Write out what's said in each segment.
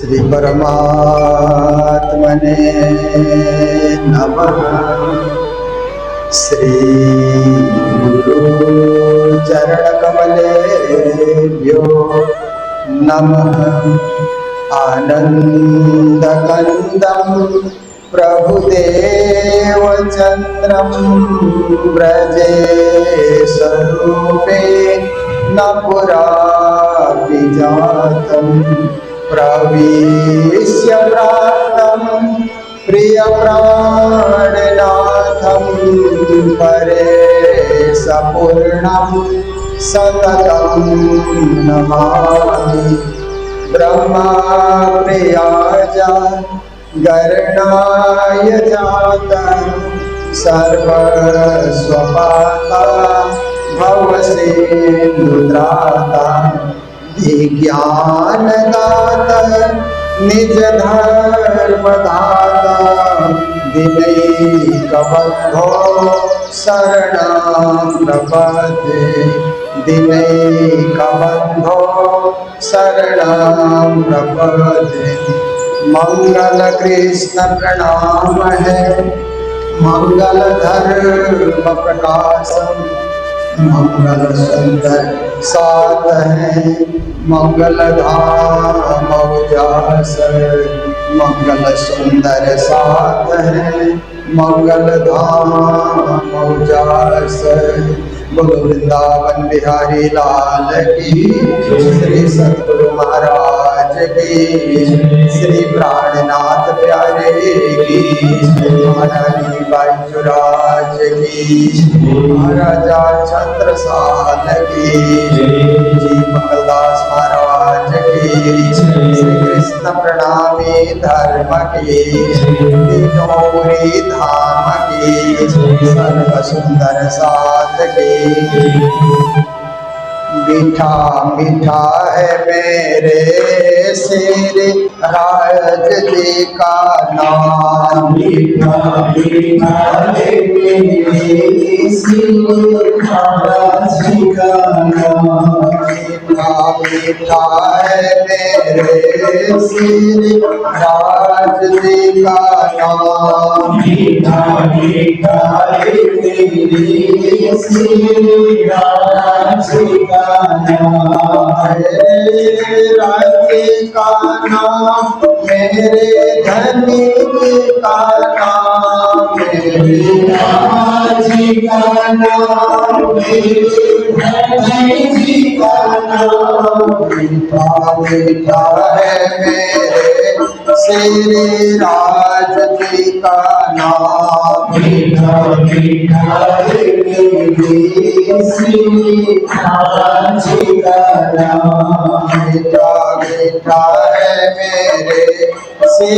श्री परमात्मने नमः। श्री गुरु चरण कमलेभ्यो नमः। आनंदकंदं प्रभुदेव चंद्रं व्रजे स्वरूपे न पुरापि जातं। प्रविश्य प्राप्तं प्रियप्राणनाथं परेशपूर्णं सततं नमामि। ब्रह्मा प्रियाय गरणाय जातं सर्वस्वपाता भवसिन्धुत्राता। विज्ञानदाता निज धर्मदाता दिनैकबन्धो शरणं प्रपद्ये। दिनैकबन्धो शरणं प्रपद्ये। मंगल कृष्ण प्रणाम है मंगल धर्म प्रकाशम। मंगल सुंदर सात है मंगल धाम उजास। मंगल सुंदर सात है मंगल धाम उजास। बोलो वृंदावन बिहारी लाल की। श्री सतगुरु महाराज की। श्री प्राणनाथ प्यारे की। महारानी बाईचुराज की। महाराजा छत्रसाल की। जी मंगलदास महाराज की। श्री कृष्ण प्रणामी धर्म की। तीनोरी धाम की। सर्व सुंदर साथ की। मीठा मीठा है मेरे श्री राज जी का नाम। मीठा मीठा है मेरे श्री राज जी का नाम। मीठा मीठा है मेरे श्री राज जी का नाम। मीठा मीठा है मेरे श्री राज जी का नाम। राज्य का नाम मेरे धनी का नाम। मेरे राज्य का नाम मेरे धनी का नाम। मीठा मीठा है मेरे श्री राज जी का नाम। मीठा मीठा है मेरे श्री राज जी का नाम। मीठा मीठा है मेरे श्री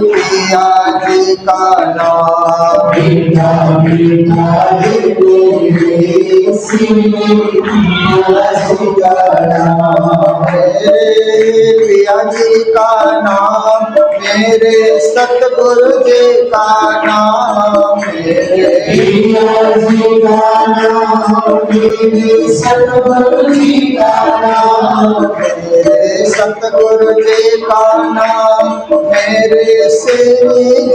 पिया जी का नाम। मीठा मीठा है मेरे श्री पिया जी का नाम। मेरे पिया जी का नाम मेरे सतगुरु जी का नाम। मेरे पिया जी का नाम मेरे सतगुरु जी का नाम। मेरे सतगुरु जी का नाम मेरे श्री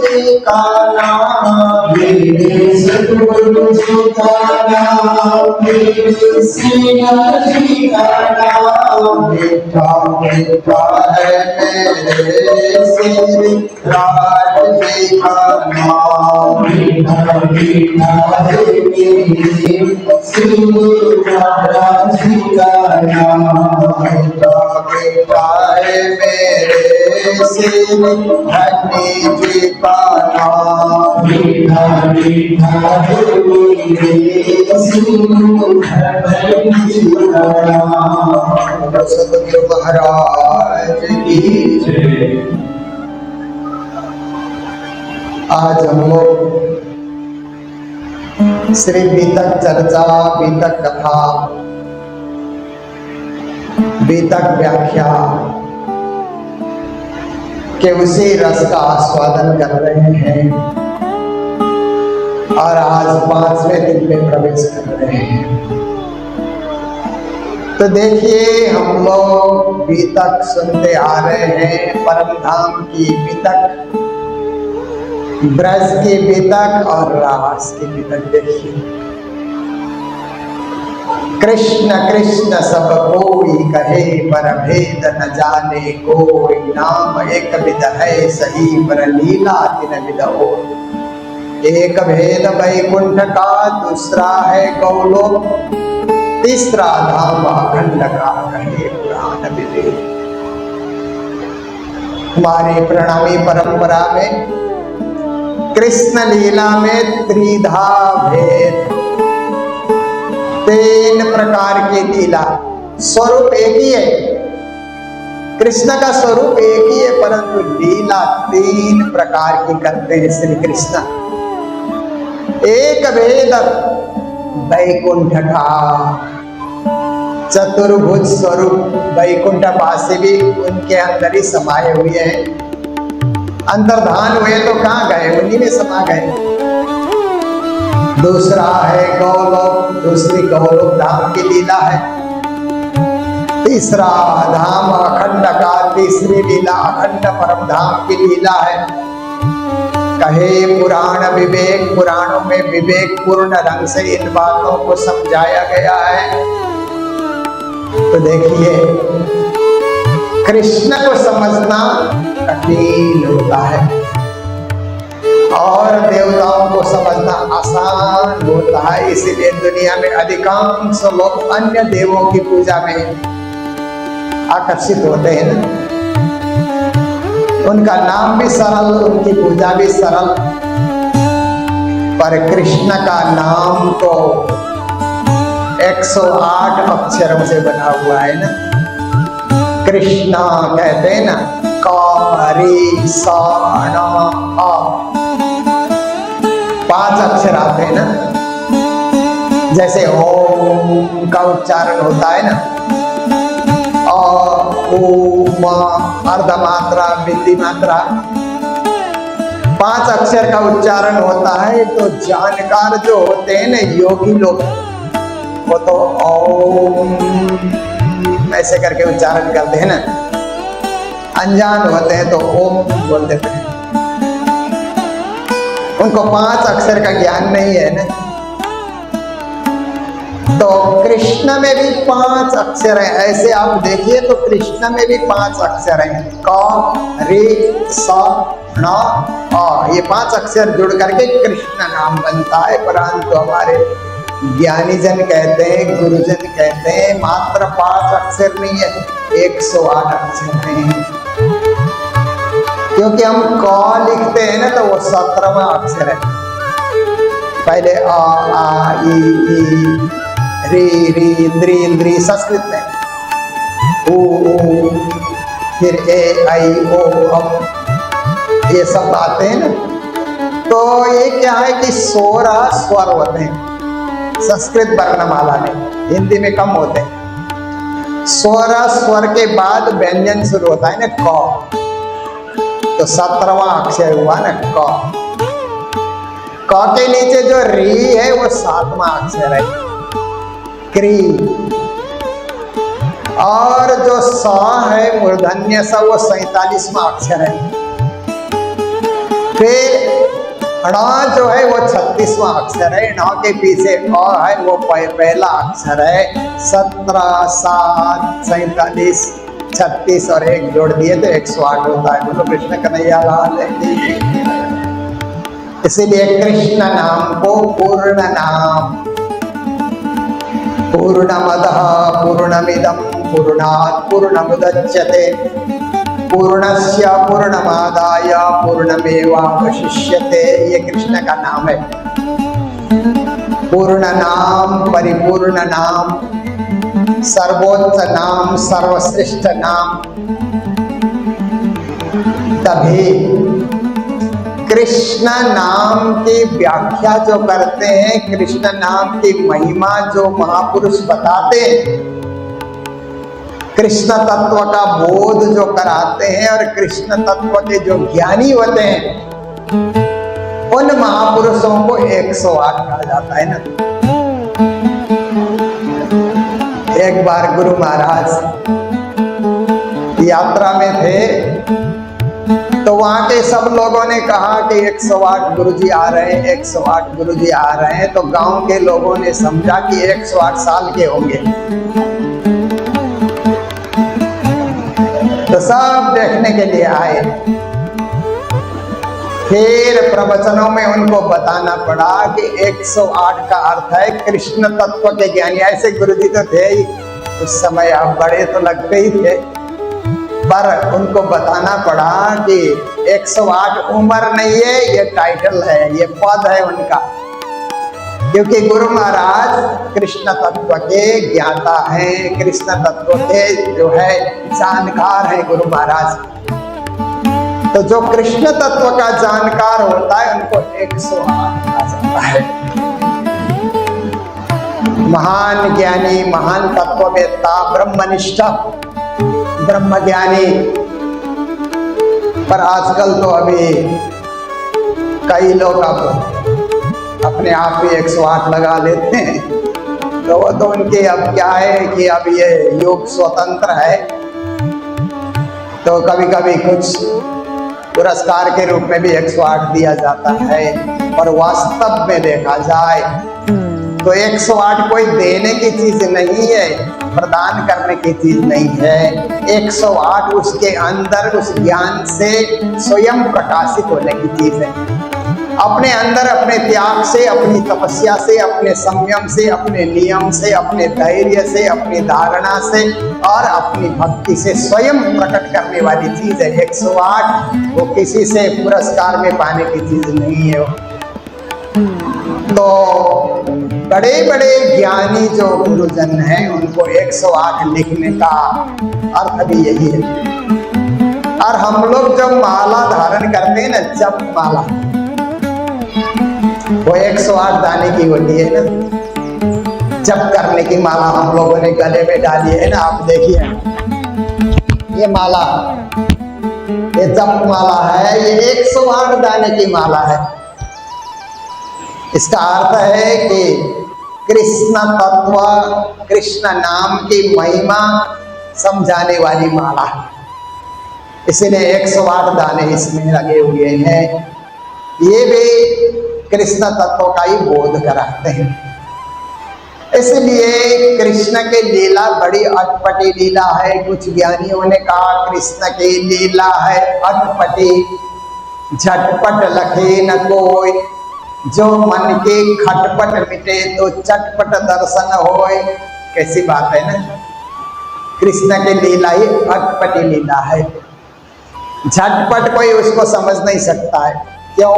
जी का नाम। मेरे सतगुरु जी का नाम मेरे श्री जी का नाम। मीठा मीठा है मेरे श्री राज जी का नाम। मीठा मीठा है मेरे श्री राज जी का नाम। मीठा मीठा है मेरे श्री धनी जी का नाम। मीठा मीठा है मेरे श्री धनी जी का नाम। सतगुरु महाराज की। आज हम लोग श्री बीतक चर्चा, बीतक कथा, बीतक व्याख्या के उसी रस का आस्वादन कर रहे हैं और आज 5वें दिन में प्रवेश कर रहे हैं। तो देखिए, हम लोग बीतक सुनते आ रहे हैं, परम धाम की बीतक, ब्रज की बीतक और रास की बीतक। देखिए, कृष्ण कृष्ण सब कोई कहे, पर भेद न जाने कोई, नाम एक विध है सही, पर लीला तिन विध हो। एक भेद वैकुंठ का, दूसरा है गौलोक, तीसरा धाम अखंड का, कहे पुराण विवेक। हमारी प्रणामी परंपरा में कृष्ण लीला में त्रिधा भेद, 3 प्रकार की लीला। स्वरूप एक ही है, कृष्ण का स्वरूप एक ही है, परंतु लीला 3 प्रकार की करते हैं श्री कृष्ण। एक भेद वैकुंठ का, चतुर्भुज स्वरूप वैकुंठ वासी भी उनके अंदर ही समाये हुए हैं। अंतर्धान हुए तो कहाँ गए, उन्हीं में समा गए। दूसरा है गौलोक, दूसरी गौलोक धाम की लीला है। तीसरा धाम अखंड का, तीसरी लीला अखंड परम धाम की लीला है। कहे पुराण विवेक, पुराणों में विवेक पूर्ण ढंग से इन बातों को समझाया गया है। तो देखिए, कृष्ण को समझना कठिन होता है और देवताओं को समझना आसान होता है। इसीलिए दुनिया में अधिकांश लोग अन्य देवों की पूजा में आकर्षित होते हैं ना। उनका नाम भी सरल, उनकी पूजा भी सरल, पर कृष्ण का नाम तो 108 अक्षरों से बना हुआ है ना। कृष्णा कहते हैं ना, क रि स न अ, 5 अक्षर आते हैं ना। जैसे ओम का उच्चारण होता है ना, अर्धमात्रा, बिंदी मात्रा, 5 अक्षर का उच्चारण होता है। तो जानकार जो होते हैं ना योगी लोग, वो तो ओम ऐसे करके उच्चारण करते हैं ना। अनजान होते हैं तो ओम बोल देते हैं, उनको 5 अक्षर का ज्ञान नहीं है ना। तो कृष्ण में भी 5 अक्षर हैं। ऐसे आप देखिए तो कृष्ण में भी 5 अक्षर हैं, क रि स न अ, ये 5 अक्षर जुड़ करके कृष्ण नाम बनता है। परंतु हमारे ज्ञानी जन कहते हैं, गुरुजन कहते हैं, मात्र 5 अक्षर नहीं है, 108 अक्षर हैं। क्योंकि हम क लिखते हैं ना तो वो 17वां अक्षर है। पहले अ आ ई री री, इंद्री इंद्री संस्कृत में, ऊ फिर ए आई ओ अम, ये सब आते हैं ना। तो ये क्या है कि 16 स्वर होते हैं संस्कृत वर्णमाला में, हिंदी में कम होते हैं। 16 स्वर के बाद व्यंजन शुरू होता है ना, क, तो 17वां अक्षर हुआ ना क। क के नीचे जो री है वो 7वां अक्षर है, क्री। और जो स है मूर्धन्य स, वो 47वां अक्षर है। फिर ण जो है वो 36वां अक्षर है, ण के पीछे अ है वो पहला अक्षर है। 17, 7, 47, 36 और 1 जोड़ दिए तो 108 होता है। बोलो कृष्ण कन्हैया लाल है। इसीलिए कृष्ण नाम को पूर्ण नाम, पूर्णमदः पूर्णमिदं पूर्णात् पूर्णमुदच्यते पूर्णस्य पूर्णमादाय पूर्णमेवावशिष्यते। ये कृष्ण का नाम है। पूर्ण नाम, परिपूर्ण नाम, सर्वोच्च नाम, सर्वश्रेष्ठ नाम। तभी कृष्ण नाम की व्याख्या जो करते हैं, कृष्ण नाम की महिमा जो महापुरुष बताते हैं, कृष्ण तत्व का बोध जो कराते हैं और कृष्ण तत्व के जो ज्ञानी होते हैं, उन महापुरुषों को 108 कहा जाता है ना। एक बार गुरु महाराज यात्रा में थे, तो वहां के सब लोगों ने कहा कि 108 गुरुजी आ रहे हैं, 108 गुरुजी आ रहे हैं। तो गांव के लोगों ने समझा कि 108 साल के होंगे, तो सब देखने के लिए आए। फिर प्रवचनों में उनको बताना पड़ा कि 108 का अर्थ है कृष्ण तत्व के ज्ञानी। ऐसे गुरुजी तो थे ही उस समय, आप बड़े तो लगते ही थे, पर उनको बताना पड़ा कि 108 उम्र नहीं है, ये टाइटल है, ये पद है उनका। क्योंकि गुरु महाराज कृष्ण तत्व के ज्ञाता हैं, कृष्ण तत्व के जो है जानकार हैं गुरु महाराज। तो जो कृष्ण तत्व का जानकार होता है उनको 108 कहा जाता है। महान ज्ञानी, महान तत्ववेत्ता, ब्रह्मनिष्ठ, ब्रह्म ज्ञानी। पर आजकल तो अभी कई लोग अपने आप ही 108 लगा लेते हैं, तो वो तो उनके अब क्या है कि अब ये युग स्वतंत्र है, तो कभी कभी कुछ पुरस्कार के रूप में भी 108 दिया जाता है। और वास्तव में देखा जाए तो 108 कोई देने की चीज नहीं है, प्रदान करने की चीज नहीं है। 108 उसके अंदर उस ज्ञान से स्वयं प्रकाशित होने की चीज है। अपने अंदर अपने त्याग से, अपनी तपस्या से, अपने संयम से, अपने नियम से, अपने धैर्य से, अपनी धारणा से और अपनी भक्ति से स्वयं प्रकट करने वाली चीज है 108। वो किसी से पुरस्कार में पाने की चीज नहीं है। तो बड़े बड़े ज्ञानी जो गुरुजन हैं उनको 108 लिखने का अर्थ भी यही है। और हम लोग जब माला धारण करते हैं ना, जप माला, वो 108 दाने की होती है ना। जप करने की माला हम लोगों ने गले में डाली है ना, आप देखिए ये माला, ये जप माला है, ये 108 दाने की माला है। इसका अर्थ है कि कृष्ण तत्व, कृष्ण नाम की महिमा समझाने वाली माला, इसलिए 108 दाने इसमें लगे हुए हैं। ये भी कृष्ण तत्व का ही बोध कराते हैं। इसलिए कृष्ण की लीला बड़ी अटपटी लीला है। कुछ ज्ञानियों ने कहा कृष्ण की लीला है अटपटी, झटपट लखे न कोई, जो मन के खटपट मिटे तो चटपट दर्शन होए। कैसी बात है ना, कृष्ण की लीला ही अटपटी लीला है। झटपट कोई उसको समझ नहीं सकता है, क्यों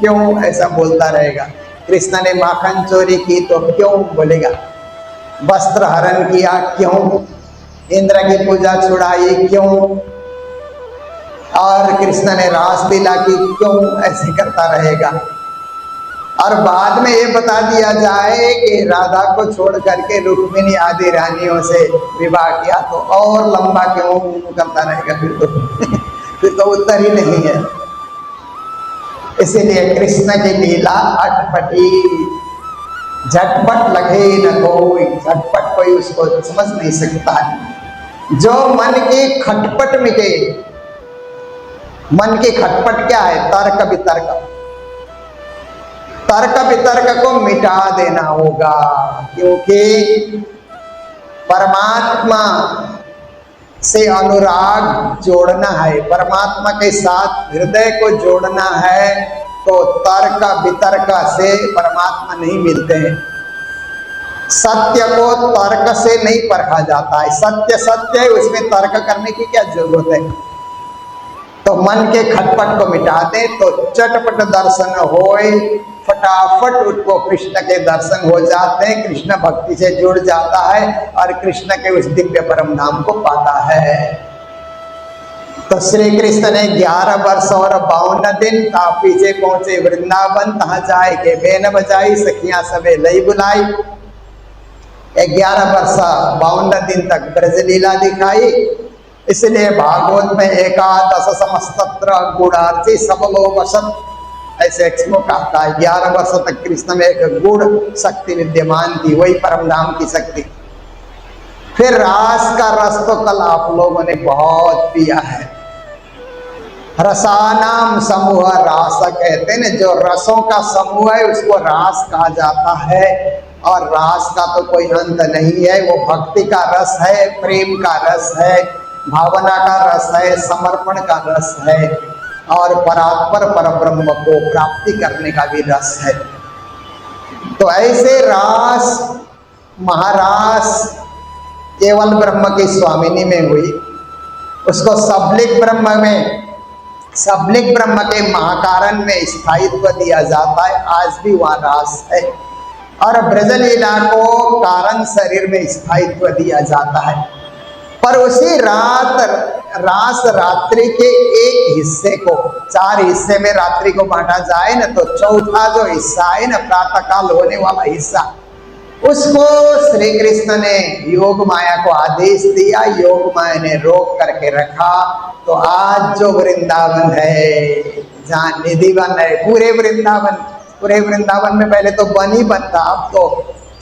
क्यों ऐसा बोलता रहेगा। कृष्ण ने माखन चोरी की तो क्यों बोलेगा, वस्त्र हरण किया क्यों, इंद्र की पूजा छुड़ाई क्यों, और कृष्ण ने रासलीला की क्यों, ऐसे करता रहेगा। और बाद में ये बता दिया जाए कि राधा को छोड़ करके रुक्मिणी आदि रानियों से विवाह किया तो और लंबा क्यों करता रहेगा, फिर तो उत्तर ही नहीं है। इसीलिए कृष्ण की लीला अटपटी, झटपट लगे न कोई, झटपट कोई उसको समझ नहीं सकता है। जो मन की खटपट मिटे, मन की खटपट क्या है, तर्क वितर्क, तर्क वितर्क को मिटा देना होगा। क्योंकि परमात्मा से अनुराग जोड़ना है, परमात्मा के साथ हृदय को जोड़ना है, तो तर्क वितर्क से परमात्मा नहीं मिलते हैं। सत्य को तर्क से नहीं परखा जाता है, सत्य सत्य है, उसमें तर्क करने की क्या जरूरत है। तो मन के खटपट को मिटा दे तो चटपट दर्शन होए, फटाफट उसको कृष्ण के दर्शन हो जाते हैं, कृष्ण भक्ति से जुड़ जाता है और कृष्ण के उस दिव्य परम धाम को पाता है। तो श्री कृष्ण ने 11 वर्ष और 52 दिन तापी से पहुंचे वृंदावन, तहां जाए के बेन बजाई, सखियां सबे लई बुलाई। 11 वर्ष 52 दिन तक ब्रज लीला दिखाई। इसलिए भागवत में 11 समस्तत्र गुणार्ची सबलो वसत, ऐसे श्लोक कहता है। 11 वर्ष तक कृष्ण में एक गुण शक्ति विद्यमान थी, वही परम धाम की शक्ति। फिर रास का रस तो कल आप लोगों ने बहुत पिया है। रसानाम समूह रास कहते हैं, जो रसों का समूह है उसको रास कहा जाता है। और रास का तो कोई अंत नहीं है, वो भक्ति का रस है, प्रेम का रस है, भावना का रस है, समर्पण का रस है, और परात्पर परब्रह्म को प्राप्ति करने का भी रस है। तो ऐसे रास महारास केवल ब्रह्म की स्वामिनी में हुई, उसको सबलिक ब्रह्म के महाकारण में स्थायित्व दिया जाता है। आज भी वहाँ रास है। और ब्रजलीला को कारण शरीर में स्थायित्व दिया जाता है। पर उसी रास रात्रि के एक हिस्से को, 4 हिस्से में रात्रि को बांटा जाए ना, तो चौथा जो हिस्सा है ना, प्रातःकाल होने वाला हिस्सा, उसको श्री कृष्ण ने योग माया को आदेश दिया, योग माया ने रोक करके रखा। तो आज जो वृंदावन है, जहाँ निधि वन है, पूरे वृंदावन में पहले तो वन ही वन था, अब तो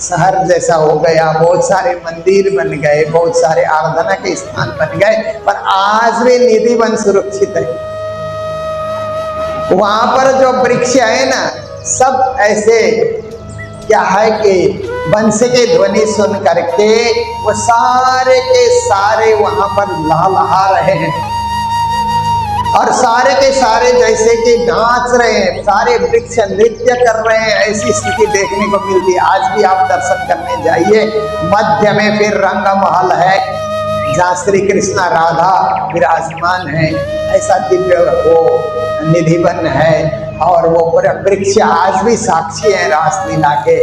शहर जैसा हो गया, बहुत सारे मंदिर बन गए, बहुत सारे आराधना के स्थान बन गए, पर आज भी निधि वन सुरक्षित है। वहां पर जो वृक्ष है ना, सब ऐसे क्या है कि बंस के ध्वनि सुन करके वो सारे के सारे वहां पर लहलहा रहे हैं, और सारे के सारे जैसे कि नाच रहे हैं, सारे वृक्ष नृत्य कर रहे हैं, ऐसी स्थिति देखने को मिलती है। आज भी आप दर्शन करने जाइए। मध्य में फिर रंग महल है, जहाँ श्री कृष्ण राधा विराजमान है, ऐसा दिव्य वो निधिवन है। और वो वृक्ष आज भी साक्षी है रासलीला के।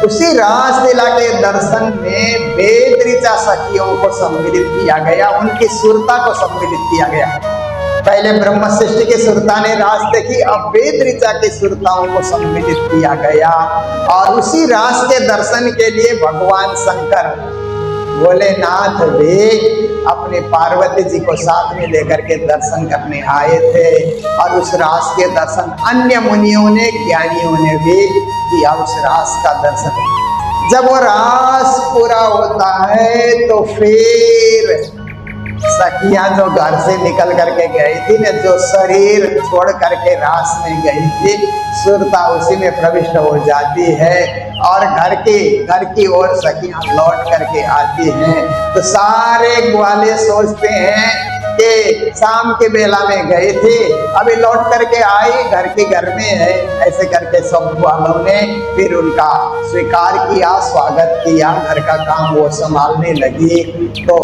उसी रासलीला के दर्शन में वेद ऋचा सखियों को सम्मिलित किया गया, उनकी सुरता को सम्मिलित किया गया। पहले ब्रह्म सृष्टि के सुरता ने रास देखी, अब वेद ऋचा के सुरताओं को सम्मिलित किया गया। और उसी रास के दर्शन के लिए भगवान शंकर भोलेनाथ वे अपने पार्वती जी को साथ में लेकर के दर्शन करने आए थे। और उस रास के दर्शन अन्य मुनियों ने, ज्ञानियों ने भी किया उस रास का दर्शन। जब वो रास पूरा होता है तो फिर सखियां जो घर से निकल करके गई थी न, जो शरीर छोड़ करके रास में गई थी, सुरता उसी में प्रविष्ट हो जाती है। और घर की ओर सखियां लौट करके आती हैं। तो सारे ग्वाले सोचते हैं कि शाम के बेला में गए थे, अभी लौट करके आई, घर में है। ऐसे करके सब ग्वालों ने फिर उनका स्वीकार किया, स्वागत किया, घर का काम वो संभालने लगी। तो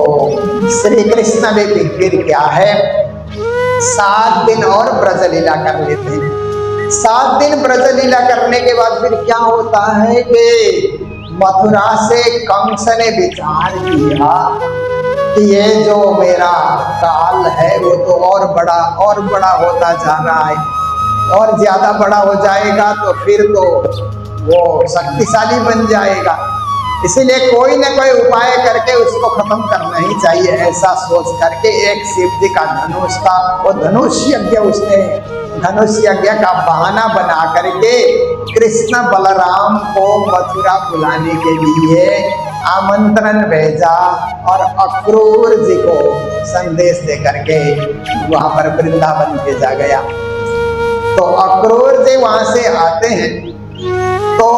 श्री कृष्ण भी फिर क्या है, 7 दिन और ब्रजलीला कर लेते हैं। 7 दिन ब्रजलीला करने के बाद फिर क्या होता है कि मथुरा से कंस ने विचार किया कि ये जो मेरा काल है वो तो और बड़ा होता जा रहा है, और ज्यादा बड़ा हो जाएगा तो फिर तो वो शक्तिशाली बन जाएगा, इसीलिए कोई न कोई उपाय करके उसको खत्म करना ही चाहिए। ऐसा सोच करके एक शिव जी का धनुष था, वो धनुष यज्ञ का बहाना बना करके कृष्ण बलराम को मथुरा बुलाने के लिए आमंत्रण भेजा, और अक्रूर जी को संदेश दे करके वहां पर वृंदावन भेजा गया। तो अक्रूर जी वहां से आते हैं तो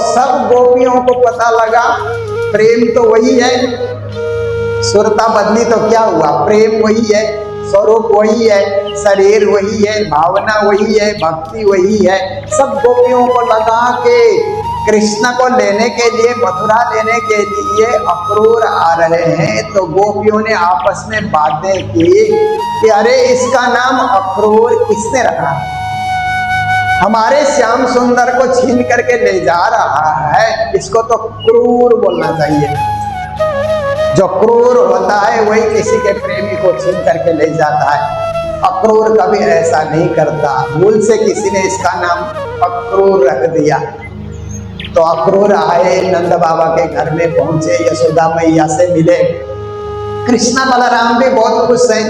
सब गोपियों को पता लगा प्रेम तो वही है, सुरता बदली तो क्या हुआ, प्रेम वही है, स्वरूप वही है, शरीर वही है, भावना वही है, भक्ति वही है। सब गोपियों को लगा कि कृष्ण को लेने के लिए, मथुरा लेने के लिए अक्रूर आ रहे हैं। तो गोपियों ने आपस में बातें की कि अरे इसका नाम अक्रूर किसने रखा, हमारे श्याम सुंदर को छीन करके ले जा रहा है, इसको तो क्रूर बोलना चाहिए। जो क्रूर होता है वही किसी के प्रेमी को छीन करके ले जाता है। अक्रूर कभी ऐसा नहीं करता, भूल से किसी ने इसका नाम अक्रूर रख दिया। तो अक्रूर आए, नंद बाबा के घर में पहुंचे, यशोदा मैया से मिले। कृष्ण बलराम भी बहुत खुश हैं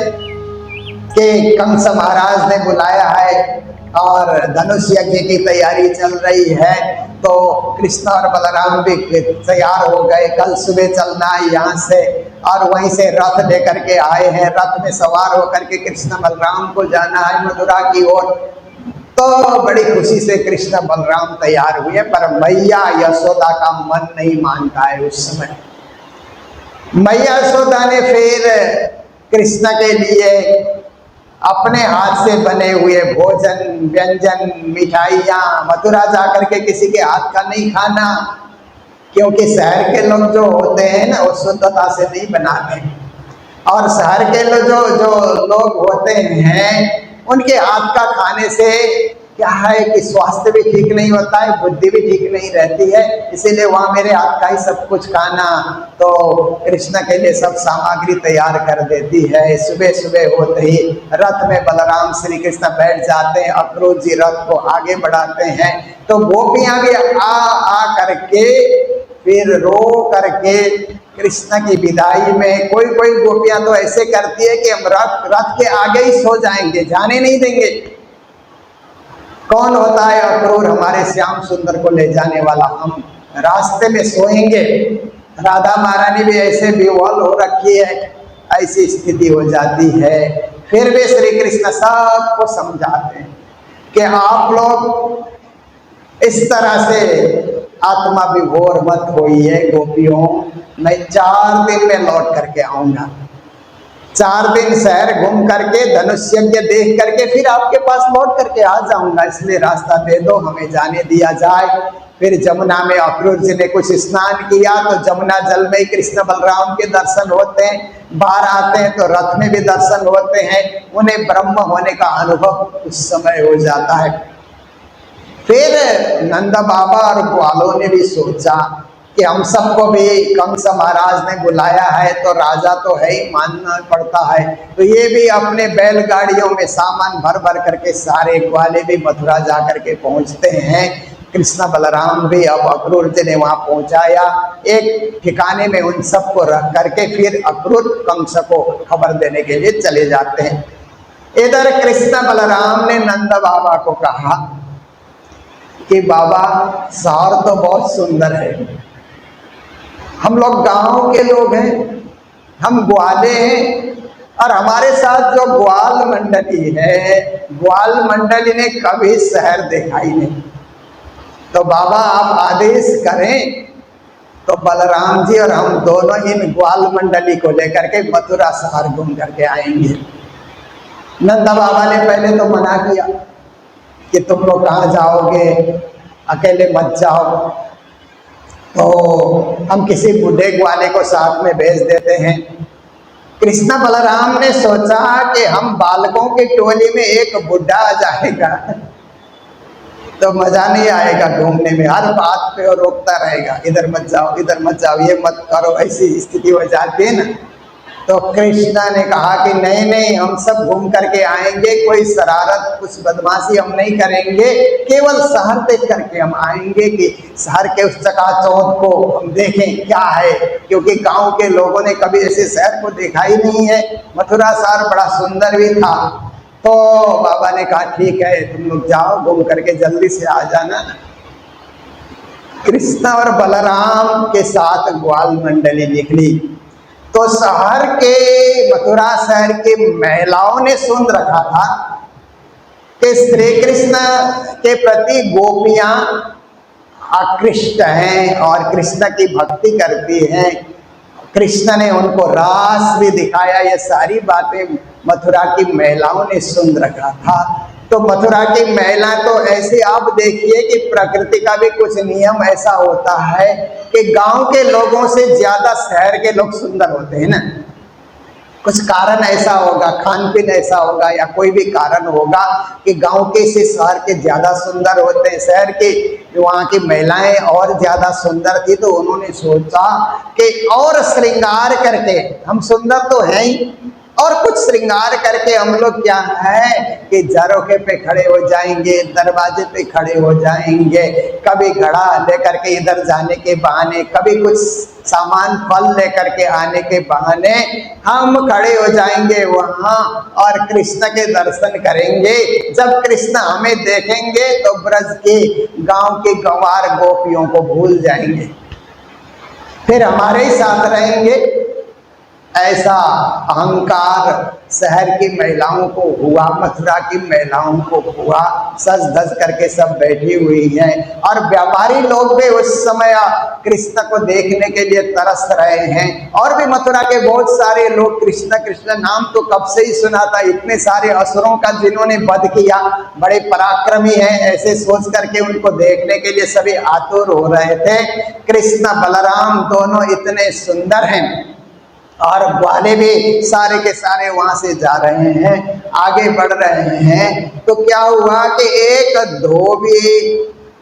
कि कंस महाराज ने बुलाया है और धनुष यज्ञ की तैयारी चल रही है। तो कृष्ण और बलराम भी तैयार हो गए, कल सुबह चलना है यहाँ से। और वहीं से रथ लेकर के आए हैं। रथ में सवार होकर के कृष्ण बलराम को जाना है मथुरा की ओर। तो बड़ी खुशी से कृष्ण बलराम तैयार हुए, पर मैया यशोदा का मन नहीं मानता है। उस समय मैया यशोदा ने फिर कृष्ण के लिए अपने हाथ से बने हुए भोजन व्यंजन मिठाइयाँ मथुरा जाकर के किसी के हाथ का नहीं खाना, क्योंकि शहर के लोग जो होते हैं ना वो शुद्धता से नहीं बनाते, और शहर के जो लोग होते हैं उनके हाथ का खाने से क्या है कि स्वास्थ्य भी ठीक नहीं होता है, बुद्धि भी ठीक नहीं रहती है। इसीलिए वहाँ मेरे हाथ का ही सब कुछ खाना। तो कृष्ण के लिए सब सामग्री तैयार कर देती है। सुबह सुबह होते ही रथ में बलराम श्री कृष्ण बैठ जाते हैं, अक्रूर जी रथ को आगे बढ़ाते हैं। तो गोपियां भी आ करके फिर रो करके कृष्ण की विदाई में, कोई गोपियां तो ऐसे करती है कि हम रथ के आगे ही सो जाएंगे, जाने नहीं देंगे। कौन होता है अक्रूर? हमारे श्याम सुंदर को ले जाने वाला, हम रास्ते में सोएंगे। राधा महारानी भी ऐसे विवल हो रखी है, ऐसी स्थिति हो जाती है। फिर भी श्री कृष्ण सबको समझाते हैं कि आप लोग इस तरह से आत्मा विभोर मत होइए गोपियों, मैं 4 दिन में लौट करके आऊंगा। 4 दिन शहर घूम करके धनुष यज्ञ देख करके फिर आपके पास लौट करके आ जाऊंगा, इसलिए रास्ता दे दो, हमें जाने दिया जाए। फिर जमुना में अक्रूर जी ने कुछ स्नान किया तो जमुना जल में ही कृष्ण बलराम के दर्शन होते हैं। बाहर आते हैं तो रथ में भी दर्शन होते हैं। उन्हें ब्रह्म होने का अनुभव उस समय हो जाता है। फिर नंद बाबा और ग्वालों ने भी सोचा कि हम सबको भी कंस महाराज ने बुलाया है तो राजा तो है ही, मानना पड़ता है। तो ये भी अपने बैलगाड़ियों में सामान भर भर करके सारे ग्वाले भी मथुरा जा करके पहुंचते हैं। कृष्ण बलराम भी अब अक्रूर जी ने वहाँ पहुंचाया, एक ठिकाने में उन सबको रख करके फिर अक्रूर कंस को खबर देने के लिए चले जाते हैं। इधर कृष्ण बलराम ने नंद बाबा को कहा कि बाबा शहर तो बहुत सुंदर है, हम लोग गांव के लोग हैं, हम ग्वाले हैं, और हमारे साथ जो ग्वाल मंडली है, ग्वाल मंडली ने कभी शहर देखा ही नहीं। तो बाबा आप आदेश करें तो बलराम जी और हम दोनों इन ग्वाल मंडली को लेकर के मथुरा शहर घूम करके आएंगे। नंदा बाबा ने पहले तो मना किया कि तुम लोग कहाँ जाओगे, अकेले मत जाओ। तो हम किसी बूढ़े ग्वाले को साथ में भेज देते हैं। कृष्ण बलराम ने सोचा कि हम बालकों की टोली में एक बुढ़ा आ जाएगा तो मजा नहीं आएगा घूमने में, हर बात पे वो रोकता रहेगा, इधर मत जाओ, इधर मत जाओ, ये मत करो, ऐसी स्थिति हो जाती है ना। तो कृष्णा ने कहा कि नहीं नहीं, हम सब घूम करके आएंगे, कोई शरारत कुछ बदमाशी हम नहीं करेंगे, केवल शहर देख करके हम आएंगे कि शहर के उस चकाचौंध को हम देखें क्या है, क्योंकि गांव के लोगों ने कभी ऐसे शहर को देखा ही नहीं है। मथुरा शहर बड़ा सुंदर भी था। तो बाबा ने कहा ठीक है, तुम लोग जाओ, घूम करके जल्दी से आ जाना। कृष्ण और बलराम के साथ ग्वाल मंडली निकली तो शहर के, मथुरा शहर की महिलाओं ने सुन रखा था कि श्री कृष्ण के प्रति गोपियां आकृष्ट हैं और कृष्ण की भक्ति करती हैं। कृष्ण ने उनको रास भी दिखाया, ये सारी बातें मथुरा की महिलाओं ने सुन रखा था। तो मथुरा की महिला तो ऐसे, आप देखिए कि प्रकृति का भी कुछ नियम ऐसा होता है कि गांव के लोगों से ज्यादा शहर के लोग सुंदर होते हैं ना। कुछ कारण ऐसा होगा, खान पीन ऐसा होगा या कोई भी कारण होगा कि गांव के से शहर के ज्यादा सुंदर होते हैं। शहर के वहाँ की महिलाएं और ज्यादा सुंदर थी तो उन्होंने सोचा कि और श्रृंगार करके, हम सुंदर तो हैं ही, और कुछ श्रृंगार करके हम लोग क्या है कि झरोखे पे खड़े हो जाएंगे, दरवाजे पे खड़े हो जाएंगे, कभी घड़ा लेकर के इधर जाने के बहाने, कभी कुछ सामान फल लेकर के आने के बहाने हम खड़े हो जाएंगे वहाँ और कृष्ण के दर्शन करेंगे। जब कृष्ण हमें देखेंगे तो ब्रज के गांव के गंवार गोपियों को भूल जाएंगे, फिर हमारे ही साथ रहेंगे। ऐसा अहंकार शहर की महिलाओं को हुआ, मथुरा की महिलाओं को हुआ। सज धज करके सब बैठी हुई हैं और व्यापारी लोग भी उस समय कृष्ण को देखने के लिए तरस रहे हैं। और भी मथुरा के बहुत सारे लोग, कृष्ण कृष्ण नाम तो कब से ही सुना था, इतने सारे असुरों का जिन्होंने वध किया, बड़े पराक्रमी हैं, ऐसे सोच करके उनको देखने के लिए सभी आतुर हो रहे थे। कृष्ण बलराम दोनों इतने सुंदर हैं और ग्वाले भी सारे के सारे वहां से जा रहे हैं, आगे बढ़ रहे हैं। तो क्या हुआ कि एक धोबी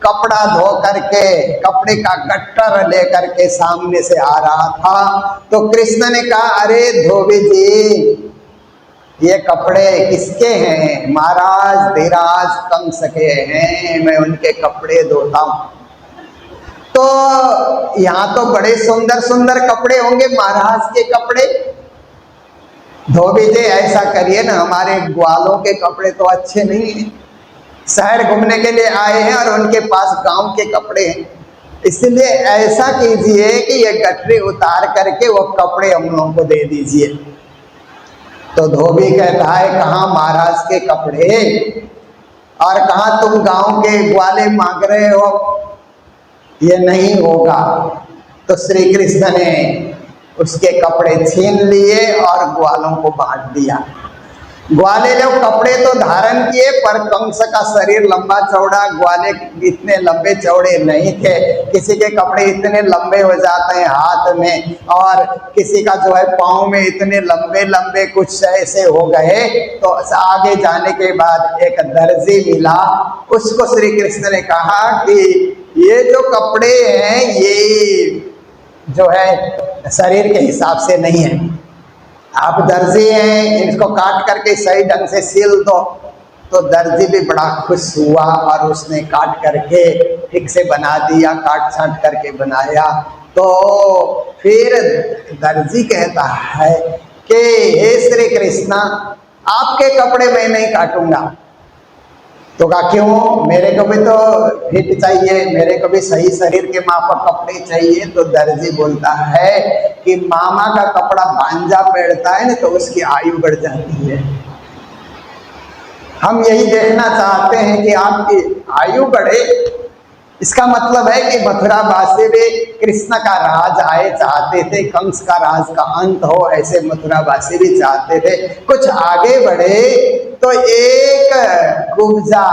कपड़ा धो करके, कपड़े का गट्टर लेकर के सामने से आ रहा था। तो कृष्ण ने कहा, अरे धोबी जी, ये कपड़े किसके हैं? महाराज धीराज कंस के हैं, मैं उनके कपड़े धोता हूं। तो यहाँ तो बड़े सुंदर सुंदर कपड़े होंगे, महाराज के कपड़े। धोबी जी ऐसा करिए ना, हमारे ग्वालों के कपड़े तो अच्छे नहीं हैं, शहर घूमने के लिए आए हैं और उनके पास गांव के कपड़े हैं, इसलिए ऐसा कीजिए कि ये गठरी उतार करके वो कपड़े हम लोगों को दे दीजिए। तो धोबी कहता है, कहाँ महाराज के कपड़े और कहाँ तुम गांव के ग्वाले मांग रहे हो, ये नहीं होगा। तो श्री कृष्ण ने उसके कपड़े छीन लिए और ग्वालों को बांट दिया। ग्वाले लोग कपड़े तो धारण किए, पर कंस का शरीर लंबा चौड़ा, ग्वाले इतने लंबे चौड़े नहीं थे। किसी के कपड़े इतने लंबे हो जाते हैं हाथ में, और किसी का जो है पाँव में इतने लंबे लंबे, कुछ ऐसे हो गए। तो आगे जाने के बाद एक दर्जी मिला, उसको श्री कृष्ण ने कहा कि ये जो कपड़े हैं ये जो है शरीर के हिसाब से नहीं है, आप दर्जी हैं, इनको काट करके सही ढंग से सिल दो। तो दर्जी भी बड़ा खुश हुआ और उसने काट करके ठीक से बना दिया, काट छाट करके बनाया। तो फिर दर्जी कहता है कि हे श्री कृष्णा, आपके कपड़े मैं नहीं काटूंगा। तो कहा क्यों? मेरे को भी तो फिट चाहिए, मेरे को भी सही शरीर के माफक कपड़े चाहिए। तो दर्जी बोलता है कि मामा का कपड़ा भांजा पहनता है ना तो उसकी आयु बढ़ जाती है। हम यही देखना चाहते हैं कि आपकी आयु बढ़े। इसका मतलब है कि मथुरावासी भी कृष्ण का राज आए चाहते थे, कंस का राज का अंत हो, ऐसे मथुरावासी भी चाहते थे। कुछ आगे बढ़े तो एक कुब्जा,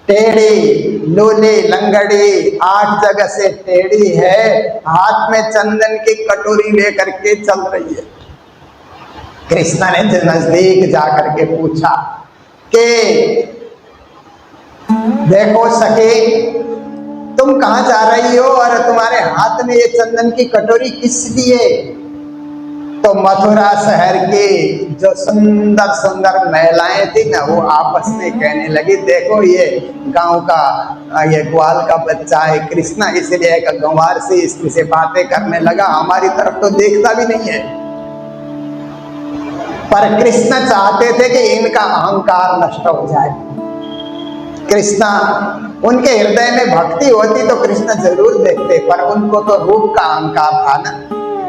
टेढ़ी, लूली, लंगड़ी, 8 जगह से टेढ़ी है, हाथ में चंदन की कटोरी लेकर के चल रही है। कृष्ण ने नजदीक जाकर के पूछा कि देखो सखी, तुम कहाँ जा रही हो और तुम्हारे हाथ में ये चंदन की कटोरी किस लिए? तो मथुरा शहर की जो सुंदर सुंदर महिलाएं थी ना, वो आपस में कहने लगी, देखो ये गांव का ये ग्वाल का बच्चा है कृष्णा, इसलिए एक गंवार से इससे बातें करने लगा, हमारी तरफ तो देखता भी नहीं है। पर कृष्ण चाहते थे कि इनका अहंकार नष्ट हो जाए। कृष्णा, उनके हृदय में भक्ति होती तो कृष्ण जरूर देखते, पर उनको तो रूप का अहंकार था ना,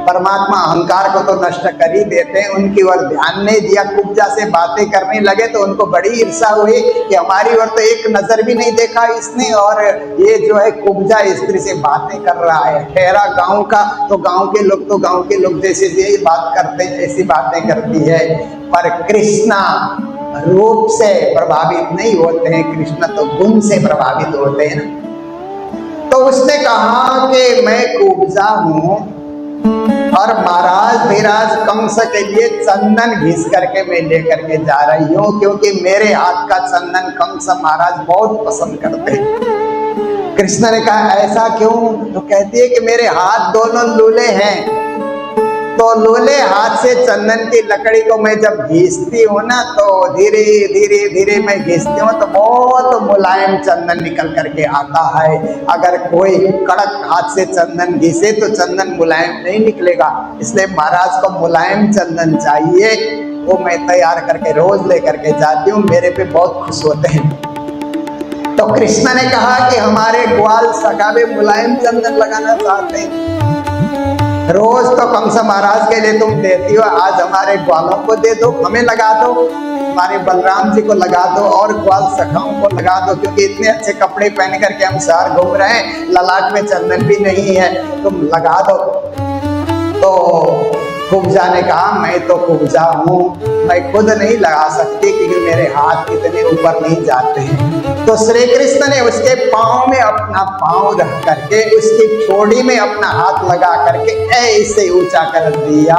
परमात्मा अहंकार को तो नष्ट कर ही देते हैं। उनकी ओर ध्यान नहीं दिया, कुब्जा से बातें करने लगे तो उनको बड़ी ईर्ष्या हुई कि हमारी ओर तो एक नजर भी नहीं देखा इसने, और ये जो है कुब्जा स्त्री से बातें कर रहा है। ठहरा गांव का, तो गांव के लोग तो गांव के लोग जैसे यही बात करते हैं ऐसी बातें करती है। पर कृष्णा रूप से प्रभावित नहीं होते हैं, कृष्ण तो गुण से प्रभावित होते हैं। तो उसने कहा कि मैं कुब्जा हूं और महाराज धीराज कंस के लिए चंदन घिस करके मैं लेकर के जा रही हूँ, क्योंकि मेरे हाथ का चंदन कंस महाराज बहुत पसंद करते हैं। कृष्ण ने कहा ऐसा क्यों? तो कहती है कि मेरे हाथ दोनों लूले हैं, तो लूले हाथ से चंदन की लकड़ी को मैं जब घिसती हूँ ना, तो धीरे धीरे धीरे मैं घिसती हूँ तो बहुत मुलायम चंदन निकल करके आता है। अगर कोई कड़क हाथ से चंदन घिसे तो चंदन मुलायम नहीं निकलेगा, इसलिए महाराज को मुलायम चंदन चाहिए, वो मैं तैयार करके रोज लेकर के जाती हूँ, मेरे पे बहुत खुश होते हैं। तो कृष्ण ने कहा कि हमारे ग्वाल सखा भी मुलायम चंदन लगाना चाहते हैं। रोज तो कंस महाराज के लिए तुम देती हो, आज हमारे ग्वालों को दे दो, हमें लगा दो, हमारे बलराम जी को लगा दो और ग्वाल सखाओं को लगा दो, क्योंकि इतने अच्छे कपड़े पहन करके हम शहर घूम रहे हैं, ललाट में चंदन भी नहीं है, तुम लगा दो। तो कुब्जा ने कहा मैं तो कुब्जा हूँ, मैं खुद नहीं लगा सकती क्योंकि मेरे हाथ इतने ऊपर नहीं जाते हैं। तो श्री कृष्ण ने उसके पाँव में अपना पाँव रख करके उसकी ठोड़ी में अपना हाथ लगा करके ऐसे ऊंचा कर दिया,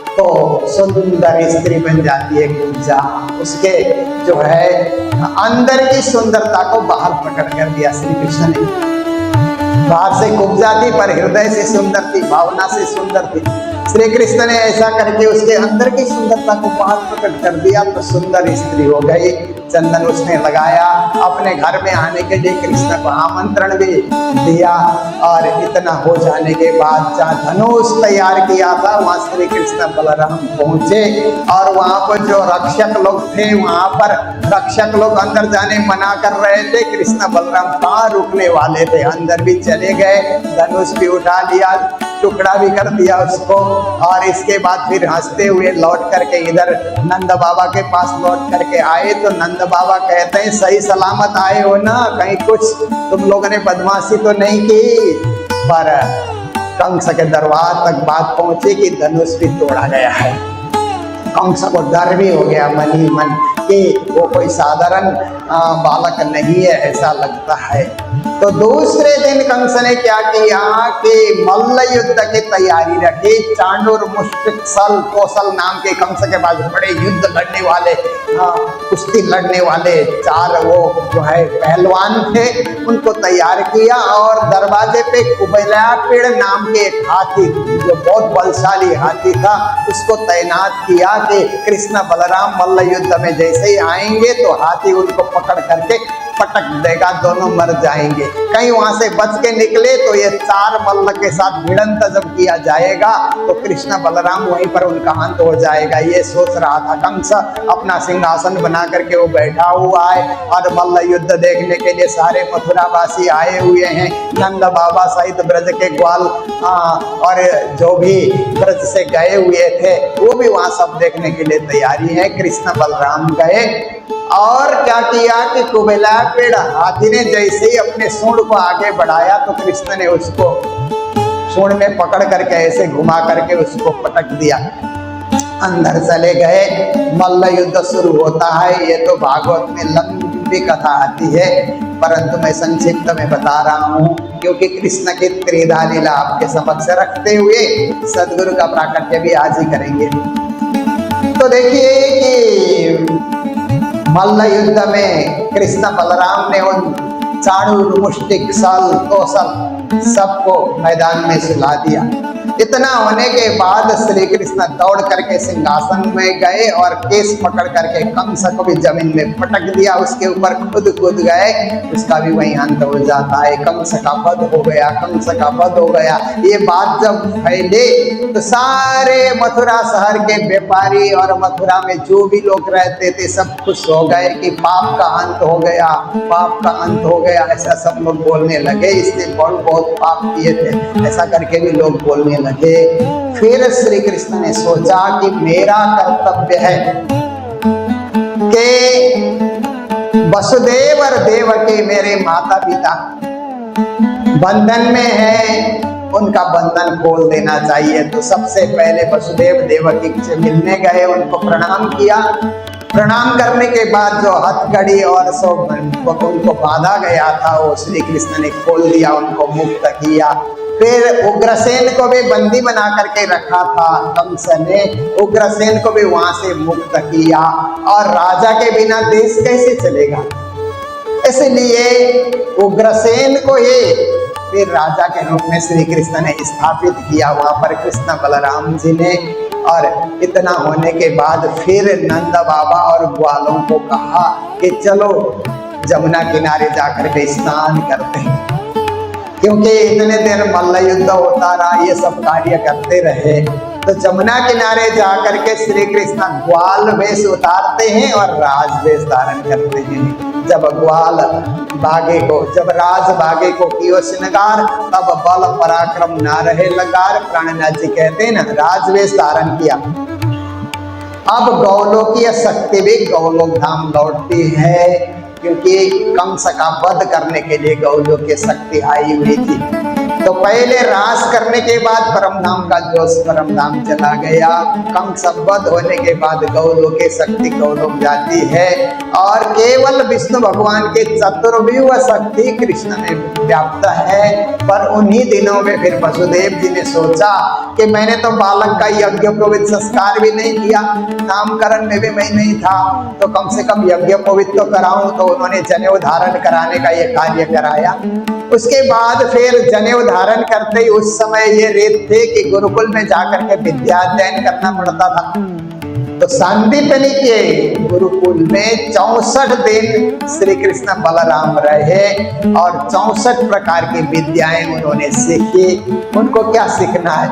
तो सुंदर स्त्री बन जाती है कुब्जा। उसके जो है अंदर की सुंदरता को बाहर प्रकट कर दिया श्री कृष्ण ने। बाहर से कुब्जा थी पर हृदय से सुंदर थी, भावना से सुंदर थी। श्री कृष्ण ने ऐसा करके उसके अंदर की सुंदरता को बाहर प्रकट कर दिया, तो सुंदर स्त्री हो गई। चंदन उसने लगाया, अपने घर में आने के लिए कृष्ण को आमंत्रण भी दिया, और इतना हो जाने के बाद जहाँ धनुष तैयार किया था वहाँ श्री कृष्ण बलराम पहुंचे, और वहाँ पर जो रक्षक लोग थे वहाँ पर रक्षक लोग अंदर जाने मना कर रहे थे। कृष्ण बलराम कहाँ रुकने वाले थे, अंदर भी चले गए, धनुष भी उठा लिया, टुकड़ा भी कर दिया उसको, और इसके बाद फिर हंसते हुए लौट करके इधर नंद बाबा के पास लौट करके आए। तो नंद बाबा कहते हैं सही सलामत आए हो ना, कहीं कुछ तुम लोगों ने बदमाशी तो नहीं की। पर कंस के दरबार तक बात पहुंची कि धनुष भी तोड़ा गया है। कंस को डर भी हो गया मन ही मन कि वो कोई साधारण बालक नहीं है, ऐसा लगता है। तो दूसरे दिन कंस ने क्या किया कि मल्ल युद्ध की तैयारी रखी। चांडूर, मुष्टिक, सल, कौशल नाम के कंस के पास बड़े युद्ध लड़ने वाले, कुश्ती लड़ने वाले 4 वो जो है पहलवान थे, उनको तैयार किया, और दरवाजे पे कुबेलापेड़ नाम के एक हाथी जो बहुत बलशाली हाथी था उसको तैनात किया कि कृष्ण बलराम मल्ल युद्ध में जैसे ही आएंगे तो हाथी उनको पकड़ करके पटक देगा, दोनों मर जाएंगे। कहीं वहां से बच के निकले तो ये 4 मल्ल के साथ भिड़ंत जब किया जाएगा तो कृष्ण बलराम वहीं पर उनका अंत हो जाएगा। ये सोच रहा था कंस। अपना सिंहासन बना करके वो बैठा हुआ है, और मल्ल युद्ध देखने के लिए सारे मथुरावासी आए हुए हैं। नंद बाबा सहित ब्रज के ग्वाल और जो भी ब्रज से गए हुए थे वो भी वहां सब देखने के लिए तैयारी है। कृष्ण बलराम गए, और क्या किया कि कुबेलापेड़ हाथी ने जैसे ही अपने सूंड को आगे बढ़ाया तो कृष्ण ने उसको सूंड में पकड़ करके ऐसे घुमा करके उसको पटक दिया। अंदर चले गए, मल्ल युद्ध शुरू होता है। ये तो भागवत में लंबी कथा आती है, परंतु मैं संक्षिप्त में बता रहा हूँ क्योंकि कृष्ण की त्रिधा लीला आपके समक्ष रखते हुए सदगुरु का प्राकट्य भी आज ही करेंगे। तो देखिए कि मल्ल युद्ध में कृष्ण बलराम ने उन चाणूर, मुष्टिक, सल, कौशल सबको मैदान में सुला दिया। इतना होने के बाद श्री कृष्ण दौड़ करके सिंहासन में गए और केस पकड़ करके कंस को भी जमीन में पटक दिया, उसके ऊपर खुद कूद गए, उसका भी वही अंत हो जाता है। कंस का वध हो गया, कंस का वध हो गया। ये बात जब फैले तो सारे मथुरा शहर के व्यापारी और मथुरा में जो भी लोग रहते थे सब खुश हो गए कि पाप का अंत हो गया, पाप का अंत हो गया, ऐसा सब लोग बोलने लगे। इसने बहुत पाप किए थे, ऐसा करके भी लोग बोलने लगे। फिर श्री कृष्ण ने सोचा कि मेरा कर्तव्य है कि वसुदेव और देवकी मेरे माता पिता बंधन में है, उनका बंधन खोल देना चाहिए। तो सबसे पहले वसुदेव देवकी से मिलने गए, उनको प्रणाम किया। प्रणाम करने के बाद जो हथकड़ी और सब उनको बांधा गया था वो श्री कृष्ण ने खोल दिया, उनको मुक्त किया। फिर उग्रसेन को भी बंदी बना करके रखा था कंस ने, उग्रसेन को भी वहां से मुक्त किया। और राजा के बिना देश कैसे चलेगा, इसलिए उग्रसेन को ही फिर राजा के रूप में श्री कृष्ण ने स्थापित किया वहां पर कृष्ण बलराम जी ने। और इतना होने के बाद फिर नंद बाबा और ग्वालों को कहा कि चलो जमुना किनारे जाकर के स्नान करते हैं, क्योंकि इतने देर मल्ल युद्ध होता रहा, ये सब कार्य करते रहे। तो जमुना किनारे जाकर के श्री कृष्ण ग्वाल वेश उतारते हैं और राज वेश धारण करते हैं। जब ग्वाल बागे को, जब राज बागे को कियो श्रृंगार, तब बल पराक्रम ना रहे लगार। प्राणनाथ जी कहते हैं ना, राजवेश धारण किया। अब गौलोकीय शक्ति भी गौलोक धाम लौटती है, क्योंकि कंस का वध करने के लिए गौलोकीय शक्ति आई हुई थी। तो पहले रास करने के बाद परमधाम का जोश परमधाम चला गया। कंस वध होने के बाद गौलोकीय शक्ति गौलोक जाती है, और केवल विष्णु भगवान के चतुर्व्यूह शक्ति कृष्ण में व्याप्त है। पर उन्हीं दिनों में फिर वसुदेव जी ने सोचा कि मैंने तो बालक का यज्ञोपवीत संस्कार भी नहीं किया, नामकरण में भी मैं नहीं था, तो कम से कम यज्ञोपवीत तो कराऊं। तो उन्होंने जनेऊ धारण कराने का ये कार्य कराया। उसके बाद फिर जनेऊ धारण करते ही उस समय ये रीत थे कि गुरुकुल में जाकर के विद्या अध्ययन करना पड़ता था। तो सांदीपनि के गुरुकुल में 64 दिन श्री कृष्ण बलराम रहे, और 64 प्रकार की विद्याएं उन्होंने सीखी। उनको क्या सीखना है,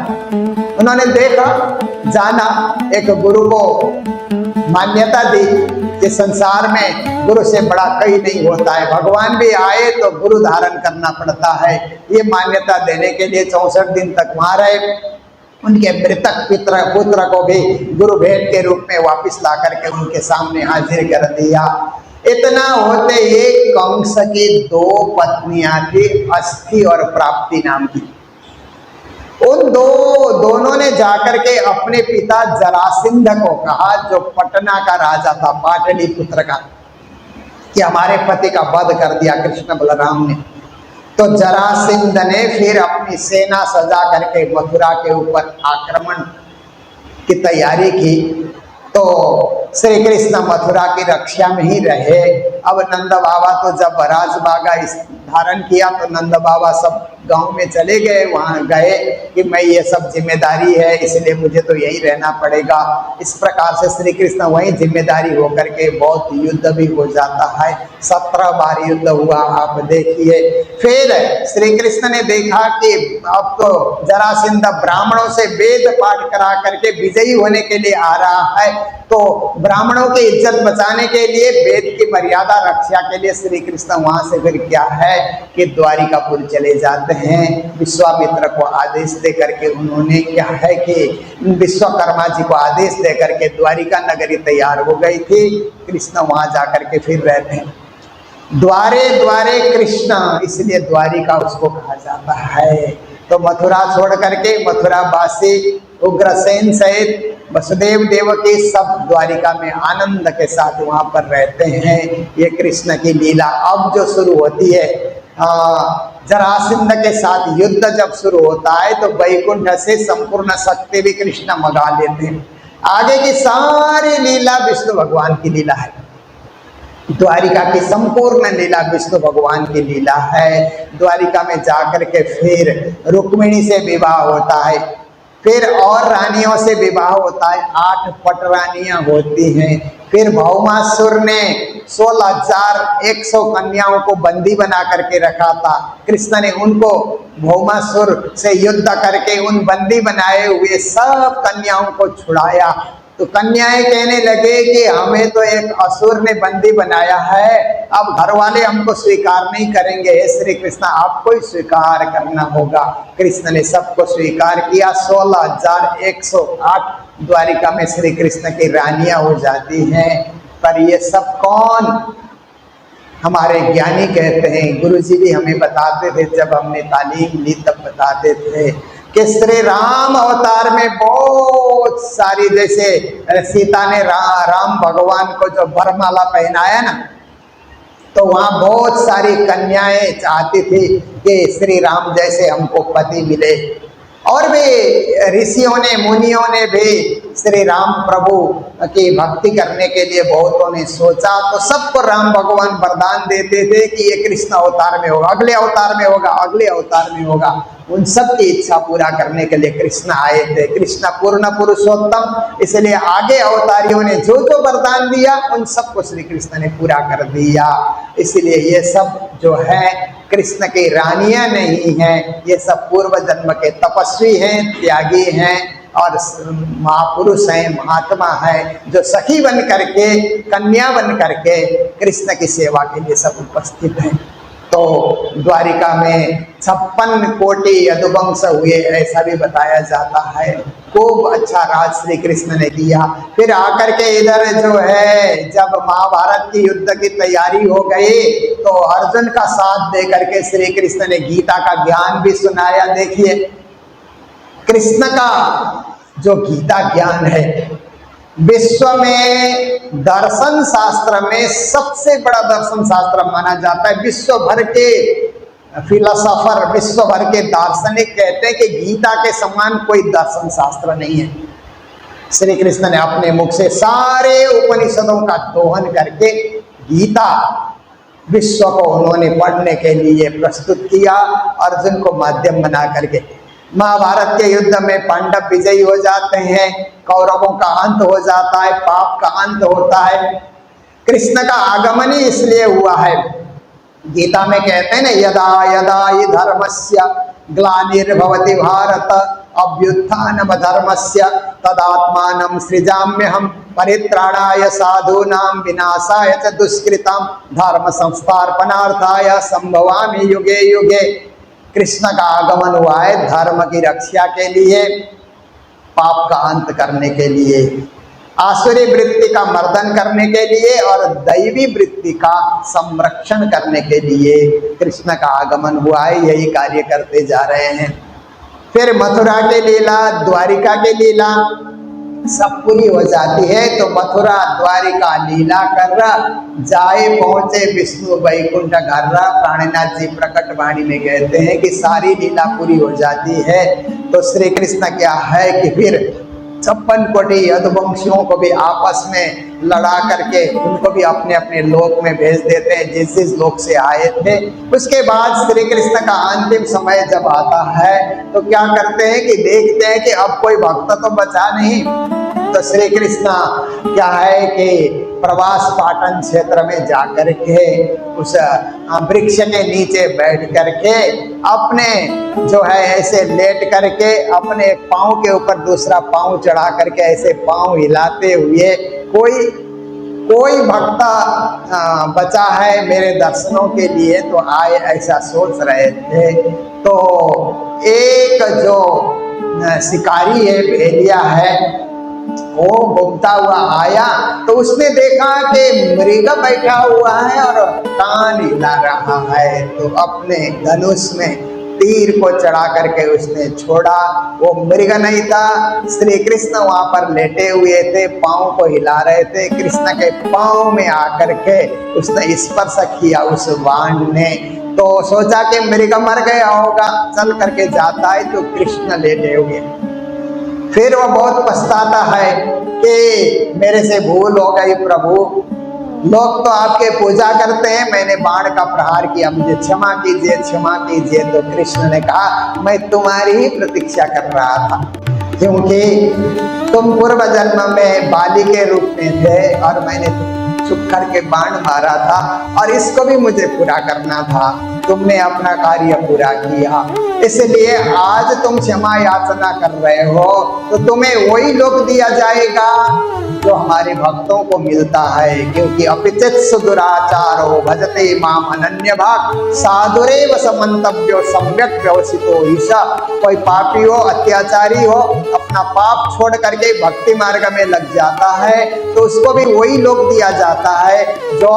उन्होंने देखा, जाना, एक गुरु को मान्यता दी कि संसार में गुरु से बड़ा कहीं नहीं होता है। भगवान भी आए तो गुरु धारण करना पड़ता है। ये मान्यता देने के लिए 64 दिन तक वहां रहे। उनके मृतक पुत्र को भी गुरु भेंट के रूप में वापस ला करके उनके सामने हाजिर कर दिया। इतना होते ही कंस की 2 पत्नियां थी, अस्थि और प्राप्ति नाम की। उन दोनों ने जाकर के अपने पिता जरासिंध को कहा, जो पटना का राजा था, पाटलिपुत्र का, कि हमारे पति का वध कर दिया कृष्ण बलराम ने। तो जरासिंध ने फिर अपनी सेना सजा करके मथुरा के ऊपर आक्रमण की तैयारी की। तो श्री कृष्ण मथुरा की रक्षा में ही रहे। अब नंद बाबा तो जब राजबागा धारण किया तो नंद बाबा सब गांव में चले गए। वहां गए कि मैं ये सब जिम्मेदारी है, इसलिए मुझे तो यही रहना पड़ेगा। इस प्रकार से श्री कृष्ण वही जिम्मेदारी होकर के बहुत युद्ध भी हो जाता है। 17 बार युद्ध हुआ, आप देखिए। फिर श्री कृष्ण ने देखा कि अब तो जरासिंध ब्राह्मणों से वेद पाठ करा करके विजयी होने के लिए आ रहा है, तो ब्राह्मणों की इज्जत बचाने के लिए, वेद की मर्यादा रक्षा के लिए श्री कृष्ण वहां से फिर क्या है कि द्वारिकापुर चले जाते हैं। विश्वामित्र को आदेश दे करके उन्होंने क्या है कि विश्वकर्मा जी को आदेश दे करके द्वारिका नगरी तैयार हो गई थी। कृष्ण वहां जाकर के फिर रहते हैं। द्वारे द्वारे कृष्ण, इसलिए द्वारिका उसको कहा जाता है। तो मथुरा छोड़ करके मथुरा वासी उग्रसेन सहित वसुदेव देवकी सब द्वारिका में आनंद के साथ वहां पर रहते हैं। ये कृष्ण की लीला अब जो शुरू होती है, जरासिंध के साथ युद्ध जब शुरू होता है तो वैकुंठ से संपूर्ण शक्ति भी कृष्ण मंगा लेते हैं। आगे की सारी लीला विष्णु भगवान की लीला है। द्वारिका की संपूर्ण लीला विष्णु भगवान की लीला है। द्वारिका में जाकर के फिर रुक्मिणी से विवाह होता है, फिर और रानियों से विवाह होता है। 8 पट रानियां होती हैं। फिर भौमासुर ने 16,100 कन्याओं को बंदी बना करके रखा था। कृष्ण ने उनको भौमासुर से युद्ध करके उन बंदी बनाए हुए सब कन्याओं को छुड़ाया। तो कन्याएं कहने लगे कि हमें तो एक असुर ने बंदी बनाया है, अब घर वाले हमको स्वीकार नहीं करेंगे। हे श्री कृष्ण, आपको ही स्वीकार करना होगा। कृष्ण ने सबको स्वीकार किया। 16,108 द्वारिका में श्री कृष्ण की रानियां हो जाती हैं। पर ये सब कौन? हमारे ज्ञानी कहते हैं, गुरुजी भी हमें बताते थे, जब हमने तालीम ली तब बताते थे कि श्री राम अवतार में बहुत सारी, जैसे सीता ने राम भगवान को जो वरमाला पहनाया ना, तो वहाँ बहुत सारी कन्याएं चाहती थी कि श्री राम जैसे हमको पति मिले। और भी ऋषियों ने, मुनियों ने भी श्री राम प्रभु की भक्ति करने के लिए बहुतों ने सोचा। तो सबको राम भगवान वरदान देते थे कि ये कृष्ण अवतार में होगा, अगले अवतार में होगा, अगले अवतार में होगा। उन सब की इच्छा पूरा करने के लिए कृष्ण आए थे। कृष्ण पूर्ण पुरुषोत्तम, इसलिए आगे अवतारियों ने जो जो वरदान दिया उन सबको श्री कृष्ण ने पूरा कर दिया। इसलिए ये सब जो है कृष्ण की रानियां नहीं हैं, ये सब पूर्व जन्म के तपस्वी हैं, त्यागी हैं। और महापुरुष हैं, महात्मा है, जो सखी बन करके, कन्या बन करके कृष्ण की सेवा के लिए सब उपस्थित हैं। तो द्वारिका में 56 कोटि यदुवंश हुए, ऐसा भी बताया जाता है। खूब अच्छा राज श्री कृष्ण ने किया। फिर आकर के इधर जो है, जब महाभारत की युद्ध की तैयारी हो गई तो अर्जुन का साथ दे करके श्री कृष्ण ने गीता का ज्ञान भी सुनाया। देखिए, कृष्ण का जो गीता ज्ञान है, विश्व में दर्शन शास्त्र में सबसे बड़ा दर्शन शास्त्र माना जाता है। विश्व भर के फिलोसोफर, विश्व भर के दार्शनिक कहते हैं कि गीता के समान कोई दर्शन शास्त्र नहीं है। श्री कृष्ण ने अपने मुख से सारे उपनिषदों का दोहन करके गीता विश्व को उन्होंने पढ़ने के लिए प्रस्तुत किया, अर्जुन को माध्यम बना करके। महाभारत के युद्ध में पांडव विजयी हो जाते हैं, कौरवों का अंत हो जाता है, पाप का अंत होता है। कृष्ण का आगमन ही इसलिए हुआ है। गीता में कहते हैं ना, यदा यदा हि धर्मस्य ग्लानिर्भवति भारत अभ्युत्थानम धर्मस्य तदात्मानं सृजाम्यहम् परित्राणाय साधूनां विनाशाय च दुष्कृतां धर्म संस्थापनार्थाय संभवामि युगे युगे। कृष्ण का आगमन हुआ है धर्म की रक्षा के लिए, पाप का अंत करने के लिए, आसुरी वृत्ति का मर्दन करने के लिए और दैवी वृत्ति का संरक्षण करने के लिए कृष्ण का आगमन हुआ है। यही कार्य करते जा रहे हैं। फिर मथुरा के लीला, द्वारिका के लीला सब पूरी हो जाती है तो मथुरा द्वारिका लीला कर जाए पहुंचे विष्णु वैकुंठ घर। प्राणनाथ जी प्रकट वाणी में कहते हैं कि सारी लीला पूरी हो जाती है तो श्री कृष्ण क्या है कि फिर 56 कोटि यदुवंशियों को भी आपस में लड़ा करके उनको भी अपने अपने लोक में भेज देते हैं जिस जिस लोक से आए थे। उसके बाद श्री कृष्ण का अंतिम समय जब आता है तो क्या करते हैं कि देखते हैं कि अब कोई भक्त तो बचा नहीं, तो श्री कृष्ण क्या है कि प्रवास पाटन क्षेत्र में जाकर के उस वृक्ष के नीचे बैठ करके अपने जो है ऐसे लेट करके अपने पाँव के ऊपर दूसरा पाँव चढ़ा करके ऐसे पाँव हिलाते हुए कोई भक्त बचा है मेरे दर्शनों के लिए तो आए, ऐसा सोच रहे थे। तो एक जो शिकारी है, भेड़िया है, वो घूमता हुआ आया तो उसने देखा कि मृग बैठा हुआ है और कान हिला रहा है, तो अपने धनुष में तीर को चढ़ा करके उसने छोड़ा। वो मृग नहीं था, श्री कृष्ण वहां पर लेटे हुए थे, पाँव को हिला रहे थे। कृष्ण के पाँव में आकर के उसने स्पर्श किया उस बाण ने, तो सोचा कि मृग मर गया होगा, चल करके जाता है तो कृष्ण लेटे हुए। फिर वो बहुत पछताता है कि मेरे से भूल हो गई प्रभु, लोग तो आपके पूजा करते हैं, मैंने बाण का प्रहार किया, मुझे क्षमा कीजिए क्षमा कीजिए। तो कृष्ण ने कहा मैं तुम्हारी ही प्रतीक्षा कर रहा था, क्योंकि तुम पूर्व जन्म में बाली के रूप में थे और मैंने छुप करके बाण मारा था और इसको भी मुझे पूरा करना था, तुमने अपना कार्य पूरा किया, इसलिए आज तुम क्षमा याचना कर रहे हो तो तुम्हें वही लोक दिया जाएगा जो हमारे भक्तों को मिलता है। क्योंकि अपिचित सुदुराचारो भजते माम अनन्य भाग साधुरेव समन्तव्यो सम्यक व्यवसितो ईशा। कोई पापी हो, अत्याचारी हो, अपना पाप छोड़ करके भक्ति मार्ग में लग जाता है तो उसको भी वही लोक दिया जाता है जो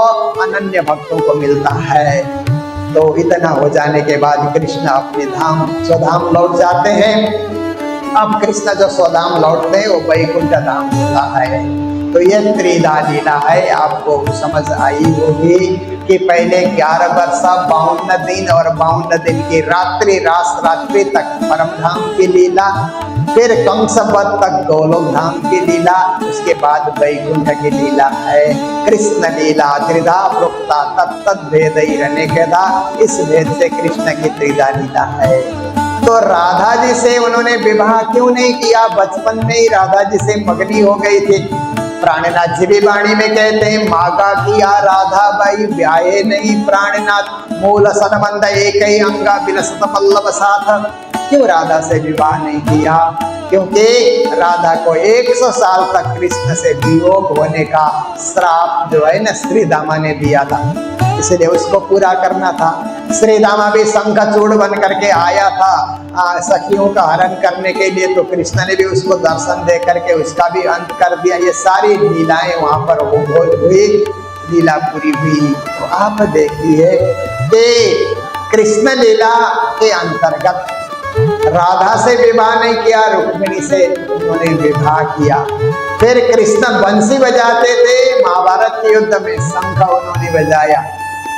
अनन्य भक्तों को मिलता है। तो इतना हो जाने के बाद कृष्ण अपने धाम स्वधाम लौट जाते हैं। अब कृष्ण जो स्वधाम लौटते हैं वो वैकुंठ धाम होता है। तो यह त्रिधा लीला है, आपको समझ आई होगी कि पहले 11 वर्ष 52 दिन और 52 दिन की रात्रि रात्रि तक परम धाम की लीला, फिर कंसवत तक गोलोक धाम की लीला, उसके बाद वैकुंठ की लीला है। कृष्ण लीला त्रिधा प्रोक्ता तत्त भेदैरनेकधा, इस भेद से कृष्ण की त्रिधा लीला है। तो राधा जी से उन्होंने विवाह क्यों नहीं किया? बचपन में ही राधा जी से मगनी हो गई थी। प्राणनाथ जी भी वाणी में कहते हैं मागा किया राधा बाई ब्याहे नहीं प्राणनाथ, मूल संबंध एक ही अंगा विलसत पल्लव साथ। क्यों राधा से विवाह नहीं किया? क्योंकि राधा को 100 साल तक कृष्ण से वियोग होने का श्राप जो है ना श्रीदामा ने दिया था, इसलिए उसको पूरा करना था। श्रीदामा भी शंखचूड़ बन करके आया था सखियों का हरण करने के लिए, तो कृष्ण ने भी उसको दर्शन दे करके उसका भी अंत कर दिया। ये सारी लीलाएं वहां पर हुई, लीला पूरी हुई। तो आप देखिए कि कृष्ण लीला के अंतर्गत राधा से विवाह नहीं किया, रुक्मिणी से उन्होंने विवाह किया। फिर कृष्ण बंसी बजाते थे, महाभारत के युद्ध में शंख उन्होंने बजाया।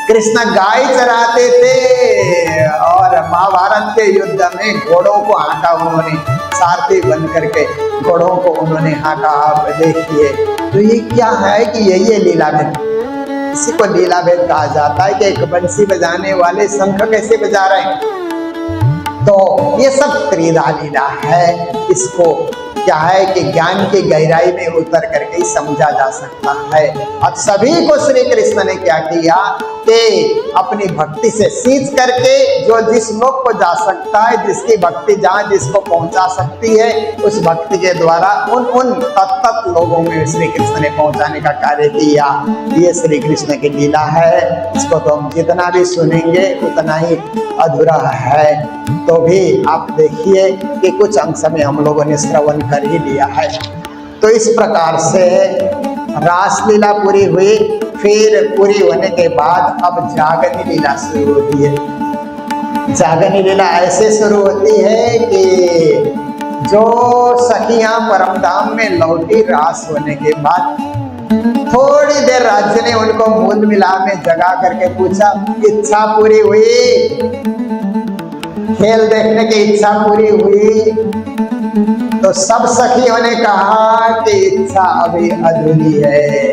कृष्ण गाय चराते थे और महाभारत के युद्ध में घोड़ों को हाँका उन्होंने, सारथी बन करके घोड़ों को उन्होंने हाँका। आप देखिए तो ये क्या है कि यही है लीला भेद। इसी को लीला भेद कहा जाता है कि एक बंसी बजाने वाले शंख कैसे बजा रहे हैं। तो ये सब त्रिधा लीला है। इसको क्या है कि ज्ञान की गहराई में उतर करके ही समझा जा सकता है। अब सभी को श्री कृष्ण ने क्या किया कि अपनी भक्ति से सींच करके जो जिस लोक को जा सकता है, जिसकी भक्ति जहाँ जिसको पहुंचा सकती है, उस भक्ति के द्वारा उन तत्त लोगों में श्री कृष्ण ने पहुंचाने का कार्य किया। ये श्री कृष्ण की लीला है। इसको तो हम जितना भी सुनेंगे उतना ही अधूरा है। तो भी आप देखिए कि कुछ अंश में हम लोगों ने श्रवण कर ही लिया है। तो इस प्रकार से रासलीला पूरी हुई। फिर पूरी होने के बाद अब जागनी लीला शुरू होती है। जागनी लीला ऐसे शुरू होती है कि जो सखियां परमधाम में लौटी रास होने के बाद थोड़ी देर राज्य ने उनको मूल मिला में जगा करके पूछा, इच्छा पूरी हुई? खेल देखने की इच्छा पूरी हुई? तो सब सखियों ने कहा कि इच्छा अभी अधूरी है,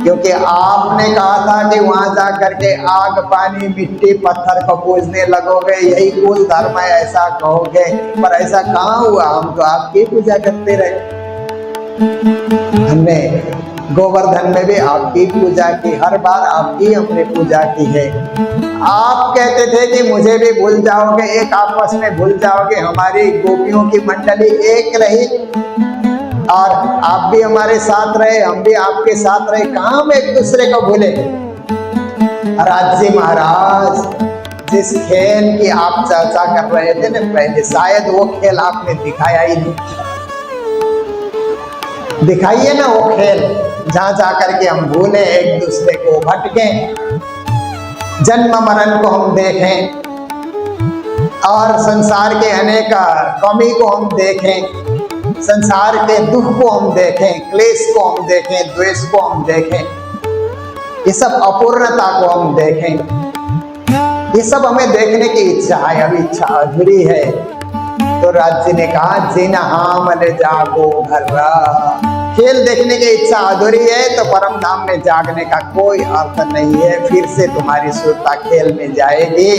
क्योंकि आपने कहा था कि वहां जा करके आग पानी मिट्टी पत्थर को पूजने लगोगे, यही कुल धर्म है ऐसा कहोगे, पर ऐसा कहाँ हुआ। हम तो आपकी पूजा करते रहे। हमने गोवर्धन में भी आपकी पूजा की, हर बार आपकी हमने पूजा की है। आप कहते थे कि मुझे भी भूल जाओगे, एक आपस में भूल जाओगे। हमारी गोपियों की मंडली एक रही और आप भी हमारे साथ रहे, हम भी आपके साथ रहे। कहाँ हम एक दूसरे को भूले। राज्य महाराज, जिस खेल की आप चर्चा कर रहे थे ना पहले, शायद वो खेल आपने दिखाया ही नहीं। दिखाइए ना वो खेल जहां जाकर के हम भूले, एक दूसरे को भटके, जन्म मरण को हम देखें और संसार के अनेक कमी को हम देखें, संसार के दुख को हम देखें, क्लेश को हम देखें, द्वेष को हम देखें, ये सब अपूर्णता को हम देखें। ये सब हमें देखने की इच्छा है, अभी इच्छा अधूरी है। तो राज्य ने कहा, जिन हाम ले जागो घर्रा। खेल देखने की इच्छा अधूरी है तो परम धाम में जागने का कोई अर्थ नहीं है। फिर से तुम्हारी सुरता खेल में जाएगी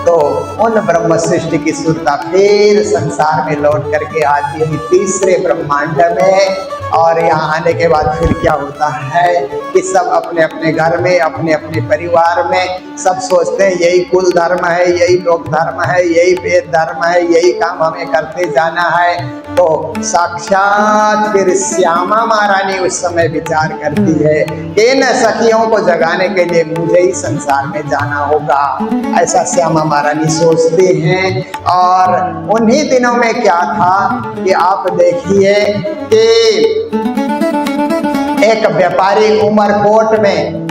तो उन ब्रह्म सृष्टि की सुरता फिर संसार में लौट करके आती है तीसरे ब्रह्मांड में। और यहाँ आने के बाद फिर क्या होता है कि सब अपने अपने घर में, अपने अपने परिवार में सब सोचते हैं यही कुल धर्म है, यही लोक धर्म है, यही वेद धर्म है, यही काम हमें करते जाना है। तो साक्षात फिर श्यामा महारानी उस समय विचार करती है कि इन सखियों को जगाने के लिए मुझे ही संसार में जाना होगा। ऐसा श्यामा महारानी सोचती हैं। और उन्हीं दिनों में क्या था कि आप देखिए कि एक व्यापारी उमरकोट में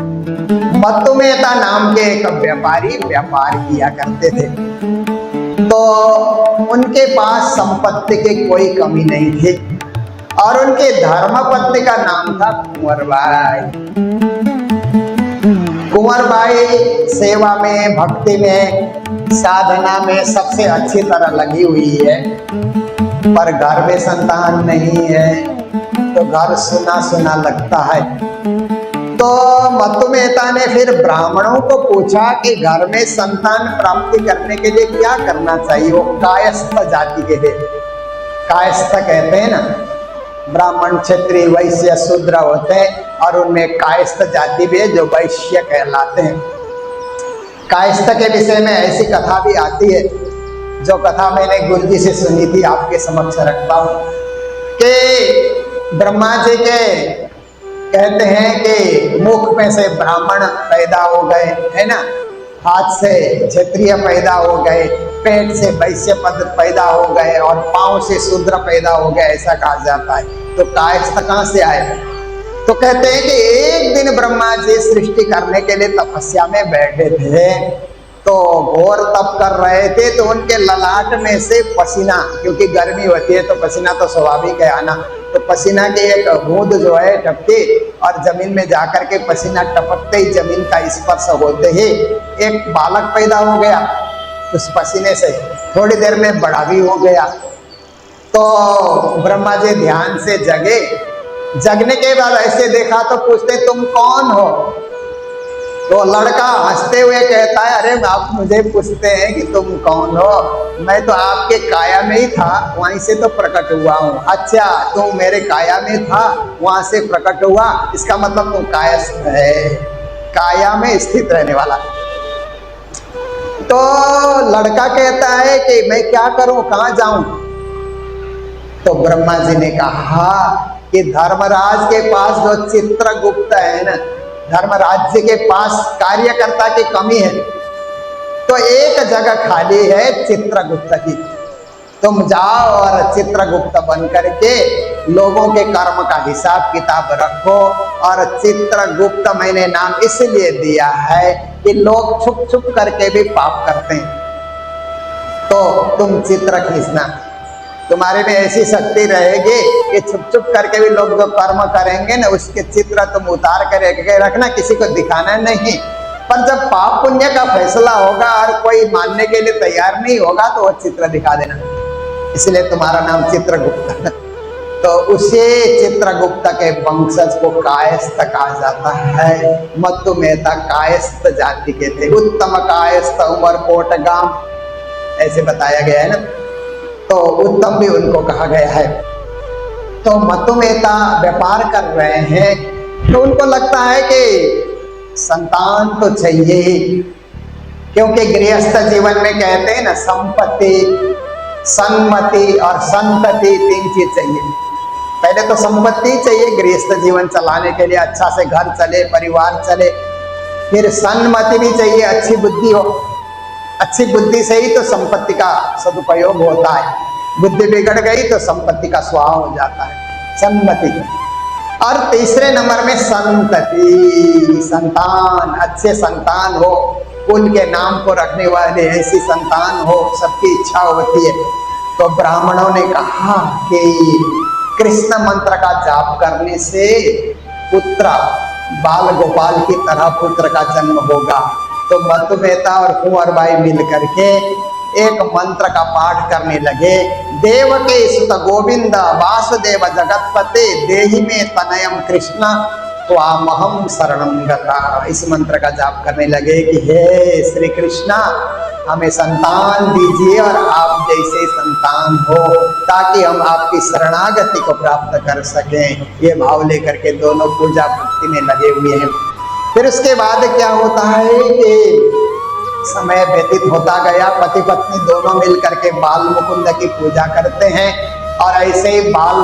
मत्तु मेहता नाम के एक व्यापारी व्यापार किया करते थे। तो उनके पास संपत्ति की कोई कमी नहीं थी और उनके धर्मपत्नी का नाम था कुंवरबाई। कुंवरबाई सेवा में, भक्ति में, साधना में सबसे अच्छी तरह लगी हुई है, पर घर में संतान नहीं है तो घर सुना सुना लगता है। तो मत्तु मेहता ने फिर ब्राह्मणों को पूछा कि घर में संतान प्राप्ति करने के लिए क्या करना चाहिए। वो कायस्थ जाति के थे, कायस्थ कहते हैं ना, ब्राह्मण क्षत्रिय वैश्य शूद्र होते हैं और उनमें कायस्थ जाति भी है जो वैश्य कहलाते हैं। कायस्थ के विषय में ऐसी कथा भी आती है जो कथा मैंने गुरु जी से सुनी थी आपके समक्ष रखता हूं कि ब्रह्मा जी के कहते हैं कि मुख में से ब्राह्मण पैदा हो गए, है ना, हाथ से क्षत्रिय पैदा हो गए, पेट से वैश्य पद पैदा हो गए और पांव से शूद्र पैदा हो गए, ऐसा कहा जाता है। तो कायस्थ कहां से आए? तो कहते हैं कि एक दिन ब्रह्मा जी सृष्टि करने के लिए तपस्या में बैठे थे, तो घोर तप कर रहे थे, तो उनके ललाट में से पसीना, क्योंकि गर्मी होती है तो पसीना तो स्वाभाविक है आना, तो पसीना की एक बूंद जो है टपकी और जमीन में जाकर के पसीना टपकते ही जमीन का स्पर्श होते ही एक बालक पैदा हो गया। उस पसीने से थोड़ी देर में बड़ा भी हो गया। तो ब्रह्मा जी ध्यान से जगे, जगने के बाद ऐसे देखा तो पूछते तुम कौन हो? तो लड़का हंसते हुए कहता है, अरे आप मुझे पूछते हैं कि तुम कौन हो, मैं तो आपके काया में ही था, वहीं से तो प्रकट हुआ हूँ। अच्छा, तुम मेरे काया में था, वहां से प्रकट हुआ, इसका मतलब तुम कायस्थ है, काया में स्थित रहने वाला। तो लड़का कहता है कि मैं क्या करूं, कहां जाऊं? तो ब्रह्मा जी ने कहा कि धर्मराज के पास जो चित्रगुप्त है ना, धर्मराज्य के पास कार्यकर्ता की कमी है, तो एक जगह खाली है चित्रगुप्त की, तुम जाओ और चित्रगुप्त बन करके लोगों के कर्म का हिसाब किताब रखो। और चित्रगुप्त मैंने नाम इसलिए दिया है कि लोग छुप छुप करके भी पाप करते हैं, तो तुम चित्र खींचना, तुम्हारे में ऐसी शक्ति रहेगी कि छुप छुप करके भी लोग जो कर्म करेंगे ना उसके चित्र तुम उतार कर रखना, किसी को दिखाना नहीं। पर जब पाप पुण्य का फैसला होगा और कोई मानने के लिए तैयार नहीं होगा तो वो चित्र दिखा देना, इसलिए तुम्हारा नाम चित्रगुप्त। तो उसी चित्रगुप्त के वंशज को कायस्थ कहा जाता है। मत्तु मेहता कायस्थ जाति के थे, उत्तम कायस्थ उमरकोट गांव, ऐसे बताया गया है ना, तो उत्तम भी उनको कहा गया है। तो मत्तु मेहता व्यापार कर रहे हैं, तो उनको लगता है कि संतान तो चाहिए ही, क्योंकि गृहस्थ जीवन में कहते हैं ना संपत्ति, सन्मति और संतति, 3 चीज चाहिए। पहले तो संपत्ति चाहिए गृहस्थ जीवन चलाने के लिए, अच्छा से घर चले, परिवार चले, फिर सन्मति भी चाहिए, अच्छी बुद्धि हो, अच्छी बुद्धि से ही तो संपत्ति का सदुपयोग होता है, बुद्धि बिगड़ गई तो संपत्ति का स्वाह हो जाता है, सन्मति। और तीसरे नंबर में संतति, संतान, अच्छे संतान हो, कुल के नाम को रखने वाले ऐसी संतान हो, सबकी इच्छा होती है। तो ब्राह्मणों ने कहा कि कृष्ण मंत्र का जाप करने से पुत्र बाल गोपाल की तरह पुत्र का जन्म होगा। तो मत्तु मेहता और कुंवर बाई मिल करके एक मंत्र का पाठ करने लगे। देवकी सुत गोविंद वासुदेव जगतपते देहि में तनयम कृष्ण त्वामहम शरणं गता। इस मंत्र का जाप करने लगे कि हे श्री कृष्णा, हमें संतान दीजिए और आप जैसे संतान हो, ताकि हम आपकी शरणागति को प्राप्त कर सकें। ये भाव लेकर के दोनों पूजा भक्ति में लगे हुए हैं। फिर उसके बाद क्या होता है कि समय व्यतीत होता गया, पति पत्नी दोनों मिल करके बाल मुकुंद की पूजा करते हैं, और ऐसे ही बाल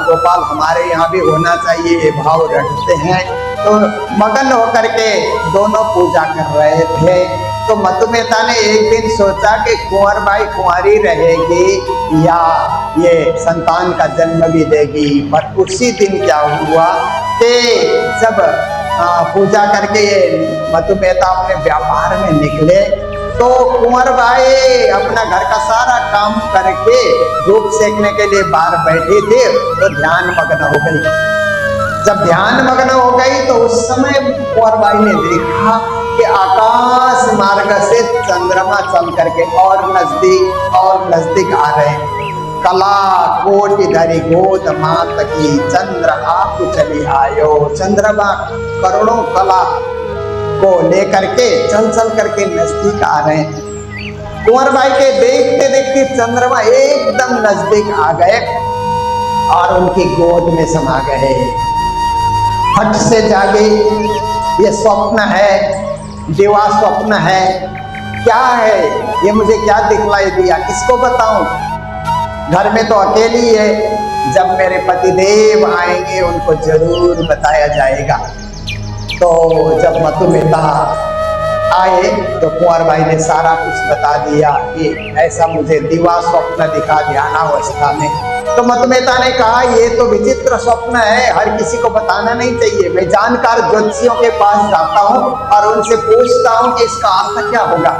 गोपाल हमारे यहाँ भी होना चाहिए, ये भाव रखते हैं। तो मगन होकर के दोनों पूजा कर रहे थे। तो मत्तु मेहता ने एक दिन सोचा कि कुंवर बाई कुंवारी रहेगी या ये संतान का जन्म भी देगी। पर उसी दिन क्या हुआ कि जब पूजा करके ये मत्तु मेहता अपने व्यापार में निकले, तो कुंवर बाई अपना घर का सारा काम करके धूप सेकने के लिए बाहर बैठी थी, तो ध्यान मग्न हो गई। जब ध्यान मग्न हो गई तो उस समय कुंवर बाई ने देखा कि आकाश मार्ग से चंद्रमा चल करके और नजदीक आ रहे हैं। कला कोटि धरि गोद मात की, चंद्र आप चली आयो। चंद्रमा करोड़ों कला को लेकर के चल करके नजदीक आ रहे हैं। कुंवर बाई के देखते देखते चंद्रमा एकदम नजदीक आ गए और उनकी गोद में समा गए। फट से जागे, ये स्वप्न है, दिवा स्वप्न है, क्या है ये, मुझे क्या दिखलाई दिया, किसको बताऊं? घर में तो अकेली है, जब मेरे पतिदेव आएंगे उनको जरूर बताया जाएगा। तो जब मतुमेता आए तो कुंवर भाई ने सारा कुछ बता दिया कि ऐसा मुझे दिवा स्वप्न दिखा ध्यानावस्था में। तो मतुमेता ने कहा ये तो विचित्र स्वप्न है, हर किसी को बताना नहीं चाहिए। मैं जानकार ज्योतिषियों के पास जाता हूँ और उनसे पूछता हूँ कि इसका अर्थ क्या होगा।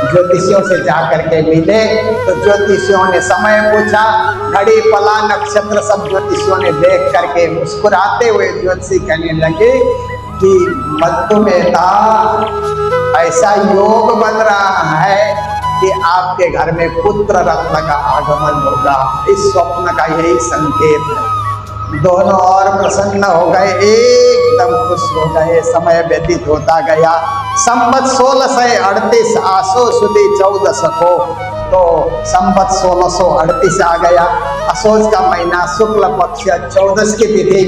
ज्योतिषियों से जाकर के मिले तो ज्योतिषियों ने समय पूछा, घड़ी पला नक्षत्र सब ज्योतिषियों ने देख करके मुस्कुराते हुए ज्योतिषी कहने लगे कि मतुमेता ऐसा योग बन रहा है कि आपके घर में पुत्र रत्न का आगमन होगा। इस स्वप्न का यही संकेत है। दोनों और प्रसन्न हो गए, एकदम खुश हो गए। समय व्यतीत होता गया। संवत 1638 आसो सुदी 14 को, तो संवत 1638 आ गया। असोज का महीना, शुक्ल पक्ष 14 की तिथि।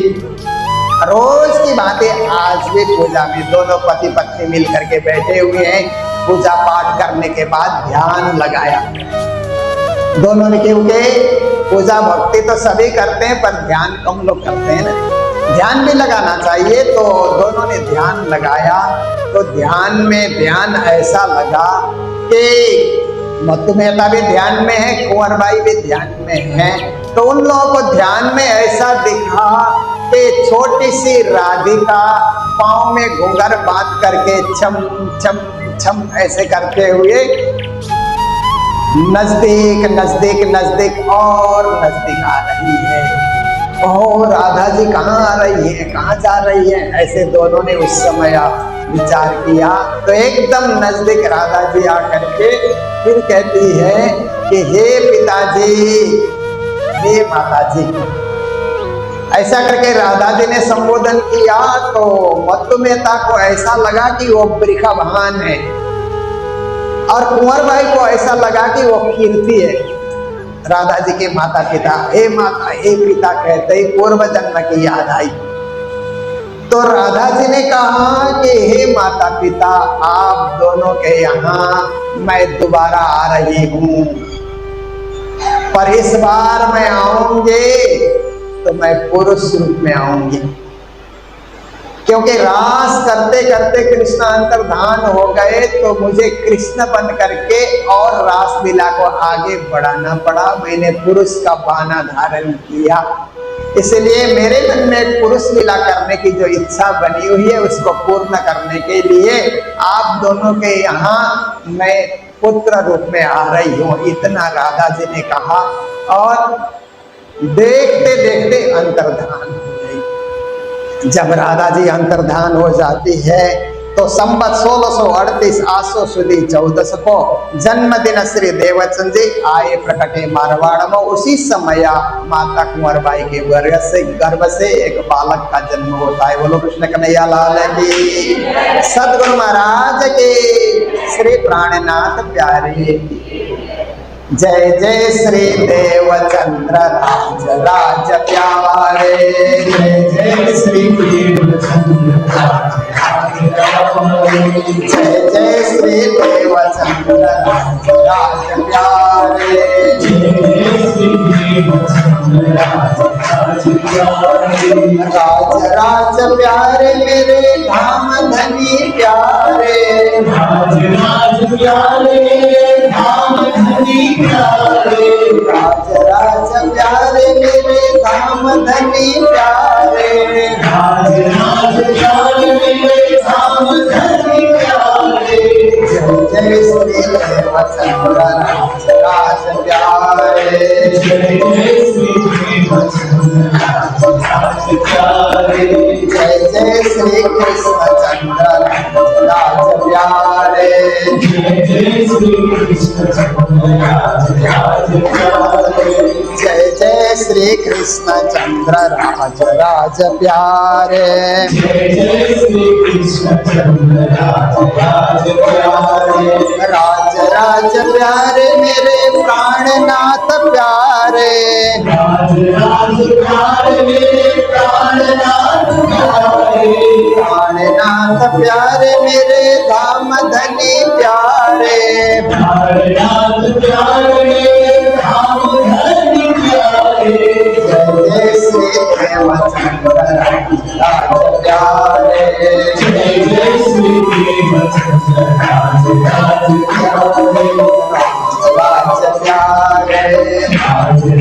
रोज की बातें आज भी पूजा में दोनों पति पत्नी मिल करके बैठे हुए हैं। पूजा पाठ करने के बाद ध्यान लगाया दोनों ने, क्योंकि पूजा भक्ति तो सभी करते हैं पर ध्यान कम लोग करते हैं ना, ध्यान भी लगाना चाहिए। तो दोनों ने ध्यान लगाया तो ध्यान में ध्यान ऐसा लगा कि मतुमेता भी ध्यान में है, कुंवर भाई भी ध्यान में है। तो उन लोगों को ध्यान में ऐसा दिखा कि छोटी सी राधिका पाँव में घुंघर बांध करके छम छम छम ऐसे करते हुए नजदीक नजदीक नजदीक और नजदीक आ रही है। और राधा जी कहाँ आ रही है, कहाँ जा रही है, ऐसे दोनों ने उस समय विचार किया। तो एकदम नजदीक राधा जी आकर के फिर कहती है कि हे पिताजी, हे माताजी, ऐसा करके राधा जी ने संबोधन किया। तो मतुमेता को ऐसा लगा कि वो बृषभान है और कुंवर भाई को ऐसा लगा कि वो कीर्ति है। राधा जी के माता पिता हे माता हे पिता कहते ही पूर्व जन्म की याद आई। तो राधा जी ने कहा कि हे माता पिता, आप दोनों के यहाँ मैं दोबारा आ रही हूँ, पर इस बार मैं आऊंगी तो मैं पुरुष रूप में आऊंगी, क्योंकि रास करते करते कृष्ण अंतर्धान हो गए तो मुझे कृष्ण बन करके और रास लीला को आगे बढ़ाना पड़ा। मैंने पुरुष का बाना धारण किया, इसलिए मेरे मन में एक पुरुष लीला करने की जो इच्छा बनी हुई है उसको पूर्ण करने के लिए आप दोनों के यहाँ मैं पुत्र रूप में आ रही हूँ। इतना राधा जी ने कहा और देखते देखते अंतर्धान हो गई। जब राधा जी अंतर्धान हो जाती है तो संवत 1638 आसो सुदी 14 को जन्मदिन श्री देवचंद जी आए प्रकटे मारवाड़ में। उसी समय माता कुंवर बाई के गर्भ से एक बालक का जन्म होता है। बोलो कृष्ण कन्हैया लाल की, सद्गुरु महाराज के, श्री प्राणनाथ प्यारे, जय जय श्री देवचंद्र राज राज प्यारे, जय जय श्री देवचंद्र जय जय श्री देवचंद्र राज राज प्यारे, राज राज प्यारे मेरे धाम धनी प्यारे, राज राज प्यारे धाम धनी प्यारे, राज राज प्यारे मेरे धाम धनी प्यारे, राज राज प्यारे मेरे धाम धनी प्यारे, जय जय श्री देवचंद्र राज राज प्यारे, जय जय श्री देवचंद्र राज राज प्यारे, जय जय श्री कृष्ण चंद्र राज प्यारे, जय जय श्री कृष्ण चंद्र राज प्यारे, जय जय श्री कृष्ण चंद्र राज राज प्यारे, जय जय श्री कृष्ण चंद्र राज राज प्यारे, राज राज प्यारे मेरे प्राणनाथ प्यारे, राज राज प्यारे मेरे प्राणनाथ प्यारे, प्राणनाथ नाथ प्यारे मेरे धाम धनी प्यारे, नाथ प्यारे धाम धनी प्यारे, जय श्री देवचंद्र राज प्यारे, जय श्री देवचंद्र राज प्यारे, राज प्यारे,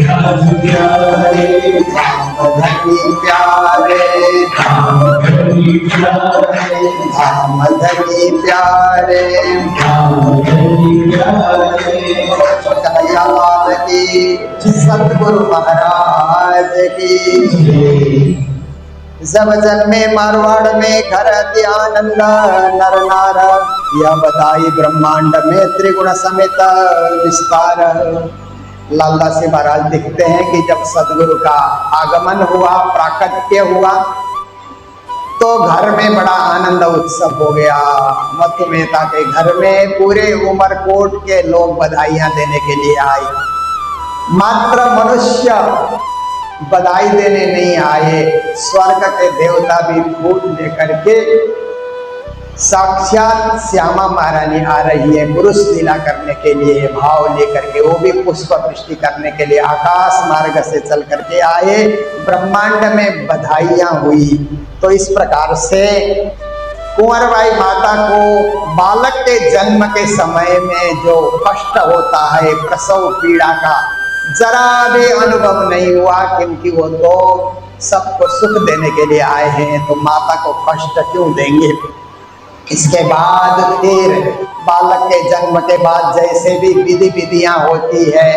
राज प्यारे, धनी प्यारे, धाम धनी प्यारे, धाम धनी प्यारे, धाम धनी प्यारे। कन्हैया लाल की, सतगुरु महाराज की। जब जन्मे मारवाड़ में घर आनंद नर नार, यह बताई ब्रह्मांड में त्रिगुण समेत विस्तार। लाला से महाराज दिखते हैं कि जब सदगुरु का आगमन हुआ, प्राकट्य हुआ, तो घर में बड़ा आनंद उत्सव हो गया। मत्तु मेहता के घर में पूरे उमरकोट के लोग बधाइयां देने के लिए आए। मात्र मनुष्य बधाई देने नहीं आए, स्वर्ग के देवता भी फूल लेकर के, साक्षात श्यामा महारानी आ रही है पुरुष लीला करने के लिए, भाव लेकर के, वो भी पुष्प वृष्टि करने के लिए आकाश मार्ग से चल करके आए। ब्रह्मांड में बधाइयां हुई। तो इस प्रकार से कुंवरबाई माता को बालक के जन्म के समय में जो कष्ट होता है प्रसव पीड़ा का, जरा भी अनुभव नहीं हुआ, क्योंकि वो तो सबको सुख देने के लिए आए हैं, तो माता को कष्ट क्यों देंगे। इसके बाद फिर बालक के जन्म के बाद जैसे भी विधि विधियां होती है,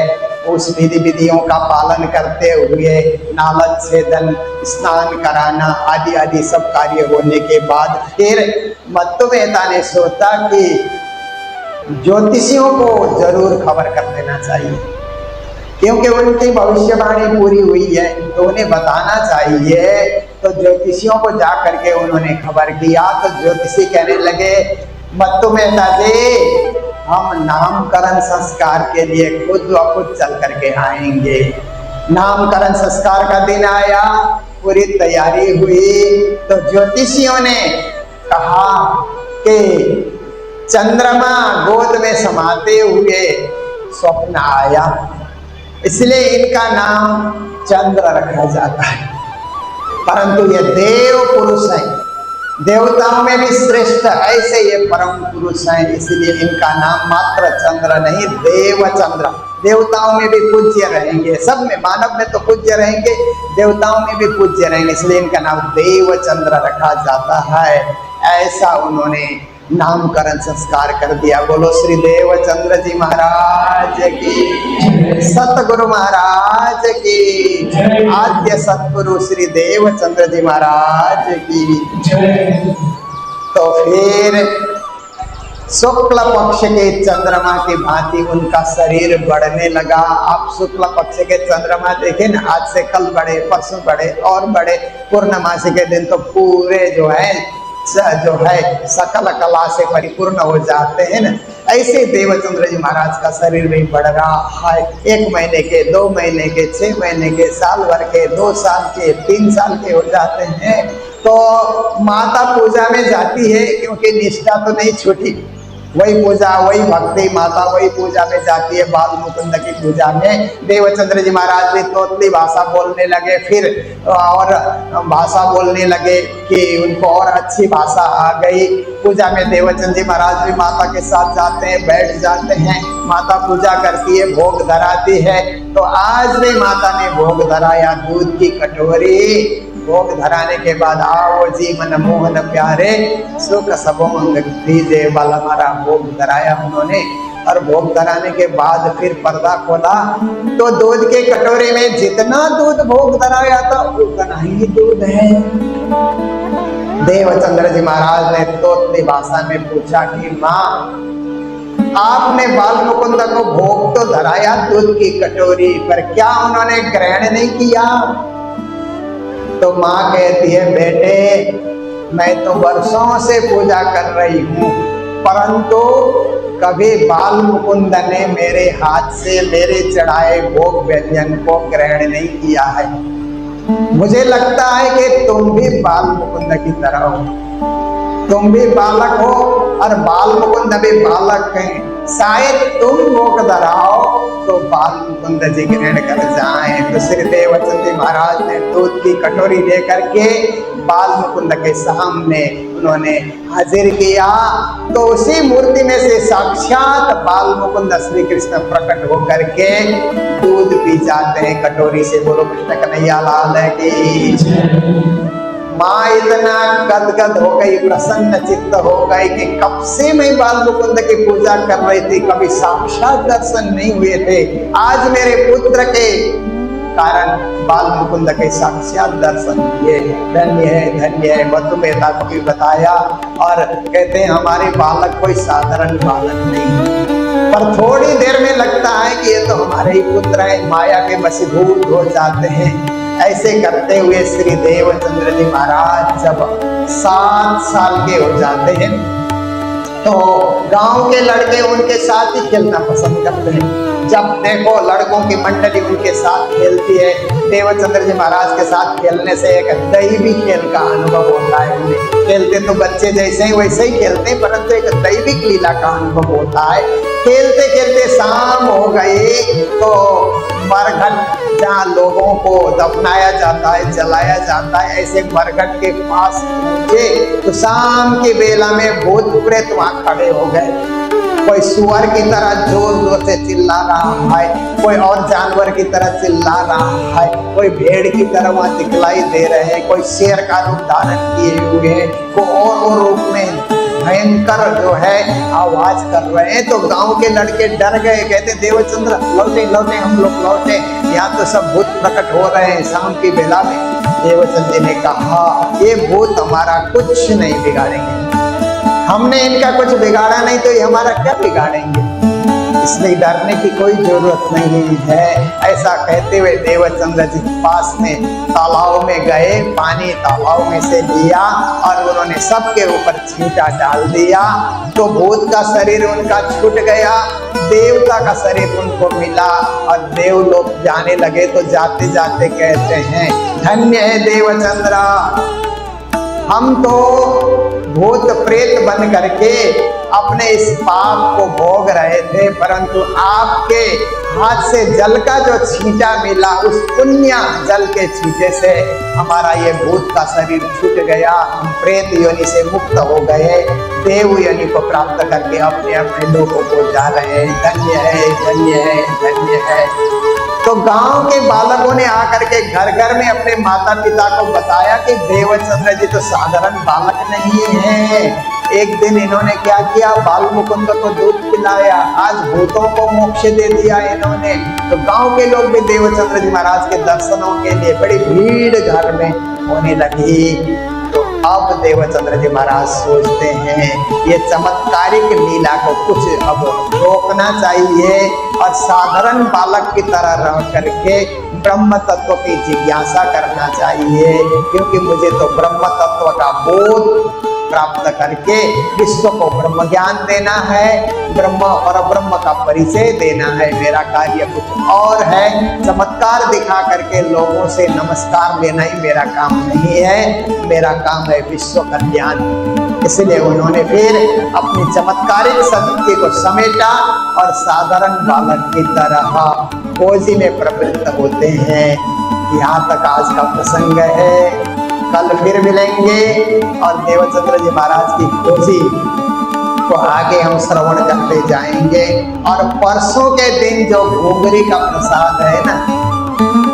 उस विधि विधियों का पालन करते हुए नालद छेदन, स्नान कराना आदि आदि सब कार्य होने के बाद फिर मत्तु मेहता ने सोचा कि ज्योतिषियों को जरूर खबर कर देना चाहिए, क्योंकि उनकी भविष्यवाणी पूरी हुई है, तो उन्हें बताना चाहिए। तो ज्योतिषियों को जा करके उन्होंने खबर किया, तो ज्योतिषी कहने लगे, मत्तु मेहता जी, हम नामकरण संस्कार के लिए खुद व खुद चल करके आएंगे। नामकरण संस्कार का दिन आया, पूरी तैयारी हुई, तो ज्योतिषियों ने कहा कि चंद्रमा गोद में समाते हुए स्वप्न आया, इसलिए इनका नाम चंद्र रखा जाता है। परंतु ये देव पुरुष है, देवताओं में भी श्रेष्ठ, ऐसे ये परम पुरुष हैं, इसलिए इनका नाम मात्र चंद्र नहीं, देवचंद्र। देवताओं में भी पूज्य रहेंगे, सब में, मानव में तो पूज्य रहेंगे, देवताओं में भी पूज्य रहेंगे, इसलिए इनका नाम देवचंद्र रखा जाता है। ऐसा उन्होंने नामकरण संस्कार कर दिया। बोलो श्री देवचंद्र जी महाराज की, सतगुरु महाराज की, आद्य सतगुरु श्री देवचंद्र जी महाराज की। तो फिर शुक्ल पक्ष के चंद्रमा की भांति उनका शरीर बढ़ने लगा। आप शुक्ल पक्ष के चंद्रमा देखें ना, आज से कल बढ़े, परसों बढ़े और बढ़े, पूर्णमासी के दिन तो पूरे जो है सकल कला से परिपूर्ण हो जाते हैं ना, ऐसे देवचंद्र जी महाराज का शरीर भी बढ़ रहा है। 1 महीने के, 2 महीने के, 6 महीने के, साल भर के, 2 साल के, 3 साल के हो जाते हैं। तो माता पूजा में जाती है, क्योंकि निष्ठा तो नहीं छूटी, वही पूजा, वही भक्ति, माता वही पूजा में जाती है। बाल मुकुंद की पूजा में देवचंद्र जी महाराज भी तोतली भाषा बोलने लगे, फिर और भाषा बोलने लगे कि उनको और अच्छी भाषा आ गई। पूजा में देवचंद्र जी महाराज भी माता के साथ जाते हैं, बैठ जाते हैं, माता पूजा करती है, भोग धराती है। तो आज भी माता ने भोग धराया, दूध की कटोरी। भोग धराने के बाद आओ जी मन मोहन प्यारे, सुख सबो मंग दीजे वाला हमारा भोग धराया उन्होंने। और भोग धराने के बाद फिर पर्दा खोला, तो दूध के कटोरे में जितना दूध भोग धराया था उतना ही दूध है। देवचंद्र जी महाराज ने तोतली भाषा में पूछा कि माँ, आपने बाल मुकुंद को भोग तो धराया दूध की कटोरी पर, क्या उन्होंने ग्रहण नहीं किया? तो माँ कहती है, बेटे मैं तो वर्षों से पूजा कर रही हूँ, परंतु कभी बाल मुकुंद ने मेरे हाथ से मेरे चढ़ाए भोग व्यंजन को ग्रहण नहीं किया है। मुझे लगता है कि तुम भी बाल मुकुंद की तरह हो। तुम भी बालक हो और बाल मुकुंद भी बालक हैं, शायद तुम भोग धराओ तो बाल मुकुंद जी ग्रहण कर जाएं। तो श्री देवचंद जी महाराज ने दूध की कटोरी लेकर के बाल मुकुंद के सामने उन्होंने हाजिर किया। तो उसी मूर्ति में से साक्षात बाल मुकुंद श्री कृष्ण प्रकट होकर के दूध पी जाते हैं कटोरी से। बोलो कृष्ण कन्हैया लाल की। माँ इतना गदगद हो गई, प्रसन्न चित्त हो गई कि कब से मैं बाल मुकुंद की पूजा कर रही थी, कभी साक्षात दर्शन नहीं हुए थे। आज मेरे पुत्र के कारण बाल मुकुंद के साक्षात दर्शन हुए। धन्य है। मधुमेता को भी बताया और कहते हैं हमारे बालक कोई साधारण बालक नहीं, पर थोड़ी देर में लगता है कि ये तो हमारे ही पुत्र है, माया के वशीभूत हो जाते हैं। ऐसे करते हुए श्री देवचंद्र जी महाराज जब 7 साल के हो जाते हैं तो गांव के लड़के उनके साथ ही खेलना पसंद करते हैं। जब देखो लड़कों की मंडली उनके साथ खेलती है, देवचंद्र जी महाराज के साथ खेलने से एक दैवी खेल का अनुभव होता है। उन्हें खेलते तो बच्चे जैसे ही वैसे ही खेलते हैं, परंतु एक दैविक लीला का अनुभव होता है। खेलते खेलते शाम हो गई तो मरघट जहाँ लोगों को दफनाया जाता है, जलाया जाता है, ऐसे मरघट के पास पहुंचे तो शाम की बेला में भूत प्रेत वहां खड़े हो गए। कोई सुअर की तरह जोर जोर से चिल्ला रहा है, कोई और जानवर की तरह चिल्ला रहा है, कोई भेड़ की तरह वहां दिखलाई दे रहे हैं, कोई शेर का रूप धारण किए हुए हैं, कोई और रूप में भयंकर जो है आवाज कर रहे हैं। तो गांव के लड़के डर गए, कहते देवचंद्र लौटे हम लोग लौटे, यहाँ तो सब भूत प्रकट हो रहे हैं शाम की बेला में। देवचंद्र जी ने कहा ये भूत हमारा कुछ नहीं बिगाड़ेंगे, हमने इनका कुछ बिगाड़ा नहीं तो ये हमारा क्या बिगाड़ेंगे, इसलिए डरने की कोई जरूरत नहीं है। ऐसा कहते हुए देवचंद्र जी पास में तालाब में गए, पानी तालाब में से लिया और उन्होंने सबके ऊपर छींटा डाल दिया। तो भूत का शरीर उनका छूट गया, देवता का शरीर उनको मिला और देव लोग जाने लगे। तो जाते जाते कहते हैं धन्य है देवचंद्रा, हम तो भूत प्रेत बन करके अपने इस पाप को भोग रहे थे, परंतु आपके हाथ से जल का जो छींटा मिला, उस पुण्य जल के छींटे से हमारा ये भूत का शरीर छूट गया, हम प्रेत योनि से मुक्त हो गए, देव योनि को प्राप्त करके अपने अपने लोगों को जा रहे हैं। धन्य है, धन्य है, धन्य है। तो गांव के बालकों ने आकर के घर घर में अपने माता पिता को बताया कि देवचंद्र जी तो साधारण बालक नहीं है। एक दिन इन्होंने क्या किया, बाल मुकुंद को दूध पिलाया, आज भूतों को मोक्ष दे दिया इन्होंने। तो गांव के लोग भी देवचंद्र जी महाराज के दर्शनों के लिए बड़ी भीड़ घर में होने लगी। तो अब देवचंद्र जी महाराज सोचते हैं ये चमत्कारिक लीला को कुछ अब रोकना चाहिए और साधारण बालक की तरह रह करके ब्रह्म तत्व की जिज्ञासा करना चाहिए, क्योंकि मुझे तो ब्रह्म तत्व का बोध प्राप्त करके विश्व को ब्रह्म ज्ञान देना है, ब्रह्म और ब्रह्म का परिचय देना है। मेरा कार्य कुछ और है, चमत्कार दिखा करके लोगों से नमस्कार लेना ही मेरा काम नहीं है, मेरा काम है विश्व कल्याण। इसलिए उन्होंने फिर अपनी चमत्कारिक शक्ति को समेटा और साधारण बालक की तरह खोजी में प्रवृत्त होते हैं। यहाँ तक आज का प्रसंग है। कल फिर मिलेंगे और देवचंद्र जी महाराज की खोजी को आगे हम श्रवण करते जाएंगे। और परसों के दिन जो घुंघरी का प्रसाद है ना,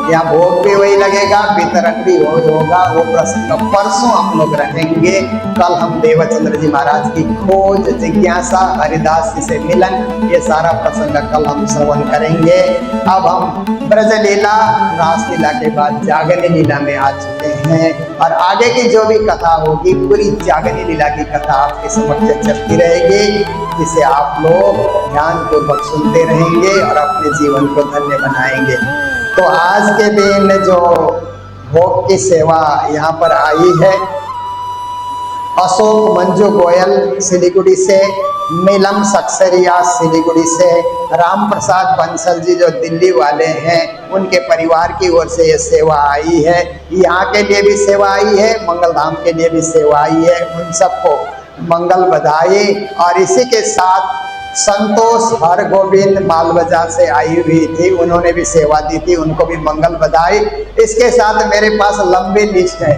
या भोग भी वही लगेगा, वितरण भी होगा, वो प्रसंग परसों हम लोग रहेंगे। कल हम देवचंद्र जी महाराज की खोज, जिज्ञासा, हरिदास जी से मिलन, ये सारा प्रसंग कल हम श्रवण करेंगे। अब हम ब्रज लीला, रास लीला के बाद जागनी लीला में आ चुके हैं और आगे की जो भी कथा होगी पूरी जागनी लीला की कथा आपके समक्ष चलती रहेगी, जिसे आप लोग ध्यान पूर्वक सुनते रहेंगे और अपने जीवन को धन्य बनाएंगे। तो आज के दिन जो भोग की सेवा यहाँ पर आई है, अशोक मंजू गोयल सिलीगुड़ी से, नीलम सक्सेरिया सिलीगुड़ी से, राम प्रसाद बंसल जी जो दिल्ली वाले हैं, उनके परिवार की ओर से ये सेवा आई है। यहाँ के लिए भी सेवा आई है, मंगलधाम के लिए भी सेवा आई है। उन सबको मंगल बधाई। और इसी के साथ संतोष हर गोविंद माल बाजार से आई हुई थी, उन्होंने भी सेवा दी थी, उनको भी मंगल बधाई। इसके साथ मेरे पास लंबी लिस्ट है,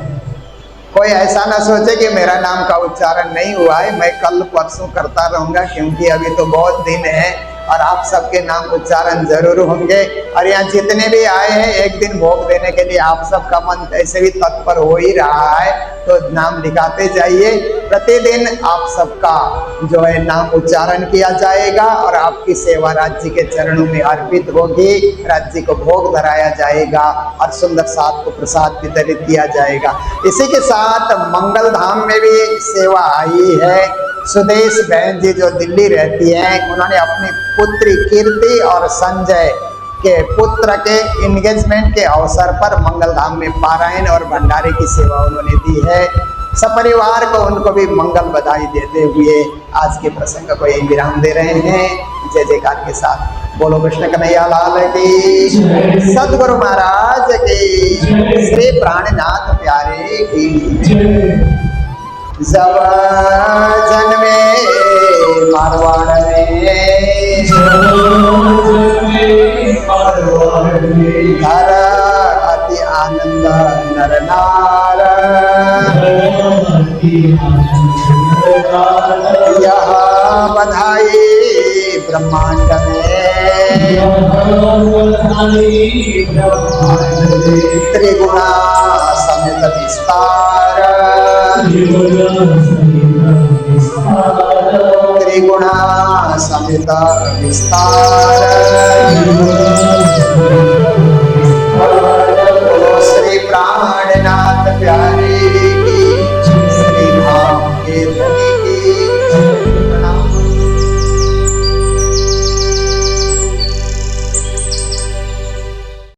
कोई ऐसा ना सोचे कि मेरा नाम का उच्चारण नहीं हुआ है, मैं कल परसों करता रहूँगा, क्योंकि अभी तो बहुत दिन है और आप सबके नाम उच्चारण जरूर होंगे। और यहाँ जितने भी आए हैं एक दिन भोग देने के लिए, आप सबका मन ऐसे भी तत्पर हो ही रहा है, तो नाम लिखाते जाइए। प्रतिदिन आप सबका जो है नाम उच्चारण किया जाएगा और आपकी सेवा राज्य के चरणों में अर्पित होगी, राज्य को भोग धराया जाएगा और सुंदर साथ को प्रसाद वितरित किया जाएगा। इसी के साथ मंगल धाम में भी सेवा आई है। सुदेश बहन जी जो दिल्ली रहती हैं, उन्होंने अपनी पुत्री कीर्ति और संजय के पुत्र के एंगेजमेंट के अवसर पर मंगल धाम में पारायण और भंडारे की सेवा उन्होंने दी है। सपरिवार को उनको भी मंगल बधाई देते हुए आज के प्रसंग को यही विराम दे रहे हैं। जय जयकार के साथ बोलो कृष्ण कन्हैया लाल की, सदगुरु महाराज की, श्री प्राणनाथ प्यारे की। जब जन्मे मारवाड़ में धर अति आनंद नर नार, यह बधाई ब्रह्मांड में त्रिगुणा समेत विस्तार, त्रिगुणा समेत विस्तार।